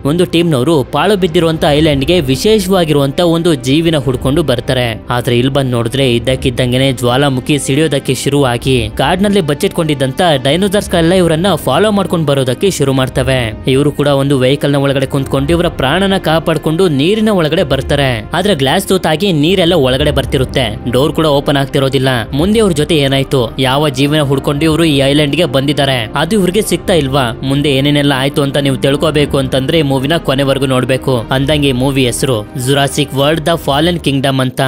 ಒಂದು ಟೀಮ್ನವರು ಪಾಳು ಬಿದ್ದಿರುವಂತ ಐಲ್ಯಾಂಡ್ಗೆ ವಿಶೇಷವಾಗಿರುವಂತ ಒಂದು ಜೀವಿನ ಹುಡ್ಕೊಂಡು ಬರ್ತಾರೆ. ಆದ್ರೆ ಇಲ್ಲಿ ಬಂದ್ ನೋಡಿದ್ರೆ ಇದ್ದಕ್ಕಿದ್ದಂಗೆನೆ ಜ್ವಾಲಾಮುಖಿ ಸಿಡಿಯೋದಕ್ಕೆ ಶುರುವಾಗಿ ಕಾಡ್ನಲ್ಲಿ ಬಚ್ಚಿಟ್ಕೊಂಡಿದ್ದಂತ ಡೈನೋಸಾರ್ಸ್ ಗಳೆಲ್ಲ ಇವರನ್ನ ಫಾಲೋ ಮಾಡ್ಕೊಂಡು ಬರೋದಕ್ಕೆ ಶುರು ಮಾಡ್ತವೆ. ಇವರು ಕೂಡ ಒಂದು ವೆಹಿಕಲ್ ನ ಒಳಗಡೆ ಕುಂತ್ಕೊಂಡು ಇವರ ಪ್ರಾಣನ ಕಾಪಾಡ್ಕೊಂಡು ನೀರಿನ ಒಳಗಡೆ ಬರ್ತಾರೆ. ಆದ್ರೆ ಗ್ಲಾಸ್ ತೂತಾಗಿ ನೀರೆಲ್ಲ ಒಳಗಡೆ ಬರ್ತಿರುತ್ತೆ. ಡೋರ್ ಕೂಡ ಓಪನ್ ಆಗ್ತಿರೋದಿಲ್ಲ. ಮುಂದೆ ಅವ್ರ ಜೊತೆ ಏನಾಯ್ತು, ಯಾವ ಜೀವನ ಹುಡ್ಕೊಂಡು ಇವರು ಈ ಐಲ್ಯಾಂಡ್ ಗೆ ಬಂದಿದ್ದಾರೆ, ಅದು ಇವ್ರಿಗೆ ಸಿಗ್ತಾ ಇಲ್ವಾ, ಮುಂದೆ ಏನೇನೆಲ್ಲ ಆಯ್ತು ಅಂತ ನೀವು ತಿಳ್ಕೋಬೇಕು ಅಂತಂದ್ರೆ ಮೂವಿನ ಕೊನೆವರೆಗೂ ನೋಡ್ಬೇಕು. ಅಂದಂಗೆ ಈ ಮೂವಿ ಹೆಸರು Jurassic world the fallen Kingdom ಅಂತ.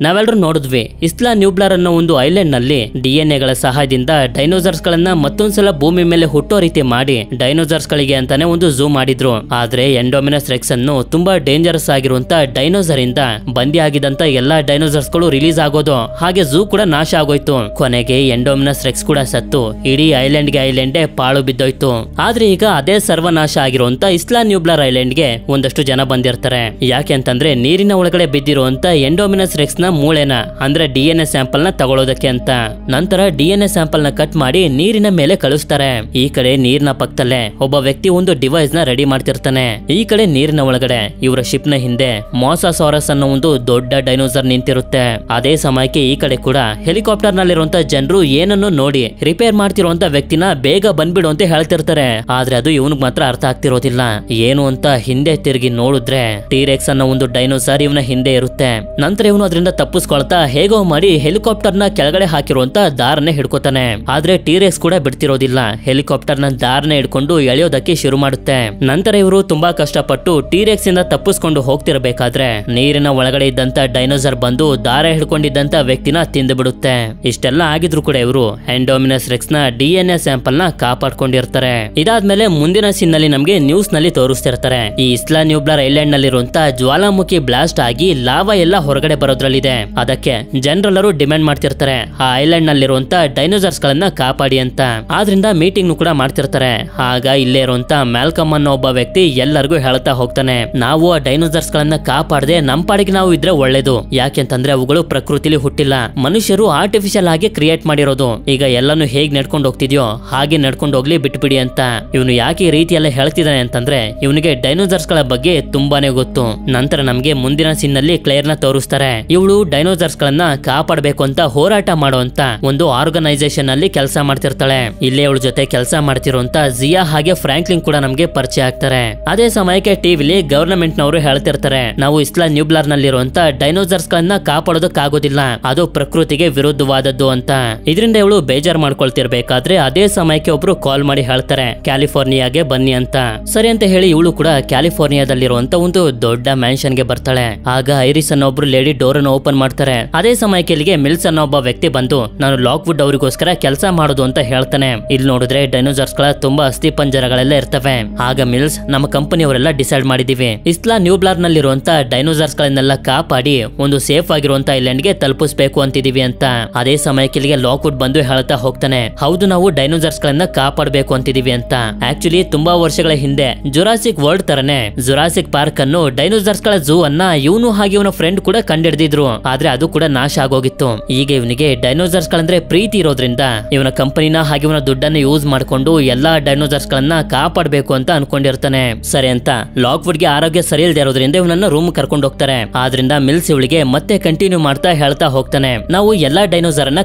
ನಾವೆಲ್ಲರೂ ನೋಡಿದ್ವಿ ಇಸ್ಲಾ ನ್ಯೂಬ್ಲಾರ್ ಅನ್ನೋ ಒಂದು ಐಲ್ಯಾಂಡ್ ನಲ್ಲಿ DNA ಗಳ ಸಹಾಯದಿಂದ ಡೈನೋಸಾರ್ಸ್ ಗಳನ್ನ ಮತ್ತೊಂದ್ಸಲ ಭೂಮಿ ಮೇಲೆ ಹುಟ್ಟೋ ರೀತಿ ಮಾಡಿ ಡೈನೋಸಾರ್ಸ್ ಗಳಿಗೆ ಅಂತಾನೆ ಒಂದು ಝೂ ಮಾಡಿದ್ರು. ಆದ್ರೆ ಎಂಡೋಮಿನಸ್ ರೆಕ್ಸ್ ಅನ್ನು ತುಂಬಾ ಡೇಂಜರಸ್ ಆಗಿರುವಂತ ಡೈನೋಸರ್ ಇಂದ ಬಂದಿ ಆಗಿದಂತ ಎಲ್ಲಾ ಡೈನೋಸಾರ್ಸ್ ಗಳು ರಿಲೀಸ್ ಆಗೋದು, ಹಾಗೆ ಝೂ ಕೂಡ ನಾಶ ಆಗೋಯ್ತು. ಕೊನೆಗೆ ಎಂಡೋಮಿನಸ್ ರೆಕ್ಸ್ ಕೂಡ ಸತ್ತು ಇಡೀ ಐಲ್ಯಾಂಡೇ ಪಾಳು ಬಿದ್ದೋಯ್ತು. ಆದ್ರೆ ಈಗ ಅದೇ ಸರ್ವನಾಶ ಆಗಿರುವಂತ ಇಸ್ಲಾ ನ್ಯೂಬ್ಲಾರ್ ಐಲ್ಯಾಂಡ್ಗೆ ಒಂದಷ್ಟು ಜನ ಬಂದಿರ್ತಾರೆ. ಯಾಕೆ ಅಂತಂದ್ರೆ ನೀರಿನ ಒಳಗಡೆ ಬಿದ್ದಿರುವಂತ ಎಂಡೋಮಿನಸ್ ರೆಕ್ಸ್ ಮೂಳೆನ ಅಂದ್ರೆ DNA ಸ್ಯಾಂಪಲ್ ನ ತಗೊಳ್ಳೋದಕ್ಕೆ ಅಂತ. ನಂತರ DNA ಸ್ಯಾಂಪಲ್ ನ ಕಟ್ ಮಾಡಿ ನೀರಿನ ಮೇಲೆ ಕಳಿಸ್ತಾರೆ. ಈ ಕಡೆ ನೀರಿನ ಪಕ್ಕದಲ್ಲೇ ಒಬ್ಬ ವ್ಯಕ್ತಿ ಒಂದು ಡಿವೈಸ್ ನ ರೆಡಿ ಮಾಡ್ತಿರ್ತಾನೆ. ಈ ಕಡೆ ನೀರಿನ ಒಳಗಡೆ ಇವರ ಶಿಪ್ ನ ಹಿಂದೆ ಮೊಸಾಸಾರಸ್ ಅನ್ನೋ ಒಂದು ದೊಡ್ಡ ಡೈನೋಸರ್ ನಿಂತಿರುತ್ತೆ. ಅದೇ ಸಮಯಕ್ಕೆ ಈ ಕಡೆ ಕೂಡ ಹೆಲಿಕಾಪ್ಟರ್ ನಲ್ಲಿರುವಂತ ಜನರು ಏನನ್ನು ನೋಡಿ ರಿಪೇರ್ ಮಾಡ್ತಿರುವಂತ ವ್ಯಕ್ತಿನ ಬೇಗ ಬಂದ್ಬಿಡು ಅಂತ ಹೇಳ್ತಿರ್ತಾರೆ. ಆದ್ರೆ ಅದು ಇವನಿಗೆ ಮಾತ್ರ ಅರ್ಥ ಆಗ್ತಿರೋದಿಲ್ಲ. ಏನು ಅಂತ ಹಿಂದೆ ತಿರುಗಿ ನೋಡಿದ್ರೆ ಟೀರೆಕ್ಸ್ ಅನ್ನೋ ಒಂದು ಡೈನೋಸರ್ ಇವನ ಹಿಂದೆ ಇರುತ್ತೆ. ನಂತರ ಇವನು ಅದರಿಂದ ತಪ್ಪಿಸ್ಕೊಳ್ತಾ ಹೇಗೋ ಮಾಡಿ ಹೆಲಿಕಾಪ್ಟರ್ ನ ಕೆಳಗಡೆ ಹಾಕಿರುವಂತ ದಾರನೆ ಹಿಡ್ಕೋತಾನೆ. ಆದ್ರೆ ಟೀರೆಕ್ಸ್ ಕೂಡ ಬಿಡ್ತಿರೋದಿಲ್ಲ. ಹೆಲಿಕಾಪ್ಟರ್ ನ ದಾರನೆ ಹಿಡ್ಕೊಂಡು ಎಳೆಯೋದಕ್ಕೆ ಶುರು ಮಾಡುತ್ತೆ. ನಂತರ ಇವರು ತುಂಬಾ ಕಷ್ಟಪಟ್ಟು ಟೀರೆಕ್ಸ್ ಇಂದ ತಪ್ಪಿಸ್ಕೊಂಡು ಹೋಗ್ತಿರ್ಬೇಕಾದ್ರೆ ನೀರಿನ ಒಳಗಡೆ ಇದ್ದಂತ ಡೈನೋಸರ್ ಬಂದು ದಾರ ಹಿಡ್ಕೊಂಡಿದ್ದಂತ ವ್ಯಕ್ತಿನ ತಿಂದು ಬಿಡುತ್ತೆ. ಇಷ್ಟೆಲ್ಲ ಆಗಿದ್ರು ಕೂಡ ಇವರು ಎಂಡೋಮಿನಸ್ ರೆಕ್ಸ್ ನ DNA ಸ್ಯಾಂಪಲ್ ನ ಕಾಪಾಡ್ಕೊಂಡಿರ್ತಾರೆ. ಇದಾದ್ಮೇಲೆ ಮುಂದಿನ ಸೀನ್ ನಲ್ಲಿ ನಮ್ಗೆ ನ್ಯೂಸ್ ನಲ್ಲಿ ತೋರಿಸ್ತಿರ್ತಾರೆ. ಈ ಇಸ್ಲಾ ನ್ಯೂಬ್ಲಾರ್ ಐಲ್ಯಾಂಡ್ ನಲ್ಲಿರುವಂತ ಜ್ವಾಲಾಮುಖಿ ಬ್ಲಾಸ್ಟ್ ಆಗಿ ಲಾವಾ ಎಲ್ಲ ಹೊರಗಡೆ ಬರೋದ್ರಲ್ಲಿ ಅದಕ್ಕೆ ಜನರೆಲ್ಲರೂ ಡಿಮ್ಯಾಂಡ್ ಮಾಡ್ತಿರ್ತಾರೆ ಆ ಐಲ್ಯಾಂಡ್ ನಲ್ಲಿರುವಂತ ಡೈನೋಸಾರ್ಸ್ ಗಳನ್ನ ಕಾಪಾಡಿ ಅಂತ. ಆದ್ರಿಂದ ಮೀಟಿಂಗ್ ಕೂಡ ಮಾಡ್ತಿರ್ತಾರೆ. ಆಗ ಇಲ್ಲೇ ಇರುವಂತ ಮ್ಯಾಲ್ಕಮ್ ಅನ್ನೋ ಒಬ್ಬ ವ್ಯಕ್ತಿ ಎಲ್ಲರಿಗೂ ಹೇಳ್ತಾ ಹೋಗ್ತಾನೆ, ನಾವು ಆ ಡೈನೋಸಾರ್ಸ್ ಗಳನ್ನ ಕಾಪಾಡದೆ ನಮ್ಮ ಪಾಡಿಗೆ ನಾವು ಇದ್ರೆ ಒಳ್ಳೇದು. ಯಾಕೆಂತಂದ್ರೆ ಅವುಗಳು ಪ್ರಕೃತಿಲಿ ಹುಟ್ಟಿಲ್ಲ, ಮನುಷ್ಯರು ಆರ್ಟಿಫಿಷಿಯಲ್ ಆಗಿ ಕ್ರಿಯೇಟ್ ಮಾಡಿರೋದು. ಈಗ ಎಲ್ಲಾನು ಹೇಗ್ ನಡ್ಕೊಂಡು ಹೋಗ್ತಿದ್ಯೋ ಹಾಗೆ ನಡ್ಕೊಂಡು ಹೋಗ್ಲಿ ಬಿಟ್ಬಿಡಿ ಅಂತ. ಇವನು ಯಾಕೆ ಈ ರೀತಿ ಎಲ್ಲ ಹೇಳ್ತಿದ್ದಾನೆ ಅಂತಂದ್ರೆ ಇವನಿಗೆ ಡೈನೋಸಾರ್ಸ್ ಗಳ ಬಗ್ಗೆ ತುಂಬಾನೇ ಗೊತ್ತು. ನಂತರ ನಮ್ಗೆ ಮುಂದಿನ ಸೀನ್ ನಲ್ಲಿ ಕ್ಲೇರ್ ನ ತೋರಿಸ್ತಾರೆ. ಇವಳು ಡೈನೋಸಾರ್ಸ್ ಗಳನ್ನ ಕಾಪಾಡಬೇಕು ಅಂತ ಹೋರಾಟ ಮಾಡುವಂತ ಒಂದು ಆರ್ಗನೈಸೇಷನ್ ಅಲ್ಲಿ ಕೆಲಸ ಮಾಡ್ತಿರ್ತಾಳೆ. ಇಲ್ಲೇ ಅವಳ ಜೊತೆ ಕೆಲಸ ಮಾಡ್ತಿರುವಂತ ಜಿಯಾ ಹಾಗೆ ಫ್ರಾಂಕ್ಲಿನ್ ಕೂಡ ನಮ್ಗೆ ಪರಿಚಯ ಆಗ್ತಾರೆ. ಅದೇ ಸಮಯಕ್ಕೆ ಟಿವಿಲಿ ಗವರ್ನಮೆಂಟ್ ನವರು ಹೇಳ್ತಿರ್ತಾರೆ, ನಾವು ಇಸ್ಲಾ ನ್ಯೂಬ್ಲಾರ್ ನಲ್ಲಿರುವಂತ ಡೈನೋಸಾರ್ಸ್ ಗಳನ್ನ ಕಾಪಾಡೋದಕ್ಕಾಗೋದಿಲ್ಲ, ಅದು ಪ್ರಕೃತಿಗೆ ವಿರುದ್ಧವಾದದ್ದು ಅಂತ. ಇದರಿಂದ ಇವಳು ಬೇಜಾರ್ ಮಾಡ್ಕೊಳ್ತಿರ್ಬೇಕಾದ್ರೆ ಅದೇ ಸಮಯಕ್ಕೆ ಒಬ್ರು ಕಾಲ್ ಮಾಡಿ ಹೇಳ್ತಾರೆ ಕ್ಯಾಲಿಫೋರ್ನಿಯಾಗೆ ಬನ್ನಿ ಅಂತ. ಸರಿ ಅಂತ ಹೇಳಿ ಇವಳು ಕೂಡ ಕ್ಯಾಲಿಫೋರ್ನಿಯಾದಲ್ಲಿರುವಂತ ಒಂದು ದೊಡ್ಡ ಮ್ಯಾನ್ಷನ್ ಗೆ ಬರ್ತಾಳೆ. ಆಗ ಐರಿಸ್ ಅನ್ನೋ ಒಬ್ರು ಲೇಡಿ ಡೋರ್ ಓಪನ್ ಮಾಡ್ತಾರೆ. ಅದೇ ಸಮಯಕ್ಕೆ ಇಲ್ಲಿಗೆ ಮಿಲ್ಸ್ ಅನ್ನೋ ಒಬ್ಬ ವ್ಯಕ್ತಿ ಬಂದು ನಾನು ಲಾಕ್ವುಡ್ ಅವರಿಗೋಸ್ಕರ ಕೆಲಸ ಮಾಡೋದು ಅಂತ ಹೇಳ್ತಾನೆ. ಇಲ್ಲಿ ನೋಡಿದ್ರೆ ಡೈನೋಸಾರ್ಸ್ ಗಳ ತುಂಬಾ ಅಸ್ಥಿ ಪಂಜರಗಳೆಲ್ಲ ಇರ್ತವೆ. ಆಗ ಮಿಲ್ಸ್, ನಮ್ಮ ಕಂಪನಿಯವರೆಲ್ಲ ಡಿಸೈಡ್ ಮಾಡಿದೀವಿ ಇಸ್ಲಾ ನ್ಯೂಬ್ಲಾರ್ ನಲ್ಲಿರುವಂತ ಡೈನೋಸಾರ್ಸ್ ಗಳನ್ನೆಲ್ಲ ಕಾಪಾಡಿ ಒಂದು ಸೇಫ್ ಆಗಿರುವಂತ ಐಲ್ಯಾಂಡ್ ಗೆ ತಲುಪಿಸಬೇಕು ಅಂತಿದೀವಿ ಅಂತ. ಅದೇ ಸಮಯಕ್ಕೆ ಇಲ್ಲಿಗೆ ಲಾಕ್ವುಡ್ ಬಂದು ಹೇಳ್ತಾ ಹೋಗ್ತಾನೆ, ಹೌದು ನಾವು ಡೈನೋಸಾರ್ಸ್ ಗಳನ್ನ ಕಾಪಾಡಬೇಕು ಅಂತಿದೀವಿ ಅಂತ. ಆಕ್ಚುಲಿ ತುಂಬಾ ವರ್ಷಗಳ ಹಿಂದೆ ಜುರಾಸಿಕ್ ವರ್ಲ್ಡ್ ತರನೇ ಜುರಾಸಿಕ್ ಪಾರ್ಕ್ ಅನ್ನು ಡೈನೋಸಾರ್ಸ್ ಗಳ ಝೂ ಅನ್ನ ಇವನು ಹಾಗೆ ಇವನ ಫ್ರೆಂಡ್ ಕೂಡ ಕಂಡಿಡಿದ್ರು. ಆದ್ರೆ ಅದು ಕೂಡ ನಾಶ ಆಗೋಗಿತ್ತು. ಈಗ ಇವನಿಗೆ ಡೈನೋಸಾರ್ಸ್ ಗಳಂದ್ರೆ ಪ್ರೀತಿ ಇರೋದ್ರಿಂದ ಇವನ ಕಂಪನಿನ ಹಾಗೆ ಇವನ ದುಡ್ಡನ್ನು ಯೂಸ್ ಮಾಡ್ಕೊಂಡು ಎಲ್ಲಾ ಡೈನೋಸಾರ್ಸ್ ಗಳನ್ನ ಕಾಪಾಡಬೇಕು ಅಂತ ಅನ್ಕೊಂಡಿರ್ತಾನೆ. ಸರಿ ಅಂತ ಲಾಕ್ವುಡ್ ಗೆ ಆರೋಗ್ಯ ಸರಿ ಇಲ್ಲದೆ ಇರೋದ್ರಿಂದ ಇವನನ್ನ ರೂಮ್ ಕರ್ಕೊಂಡು ಹೋಗ್ತಾರೆ. ಆದ್ರಿಂದ ಮಿಲ್ಸ್ ಇವಳಿಗೆ ಮತ್ತೆ ಕಂಟಿನ್ಯೂ ಮಾಡ್ತಾ ಹೇಳ್ತಾ ಹೋಗ್ತಾನೆ, ನಾವು ಎಲ್ಲಾ ಡೈನೋಸಾರ್ ಅನ್ನ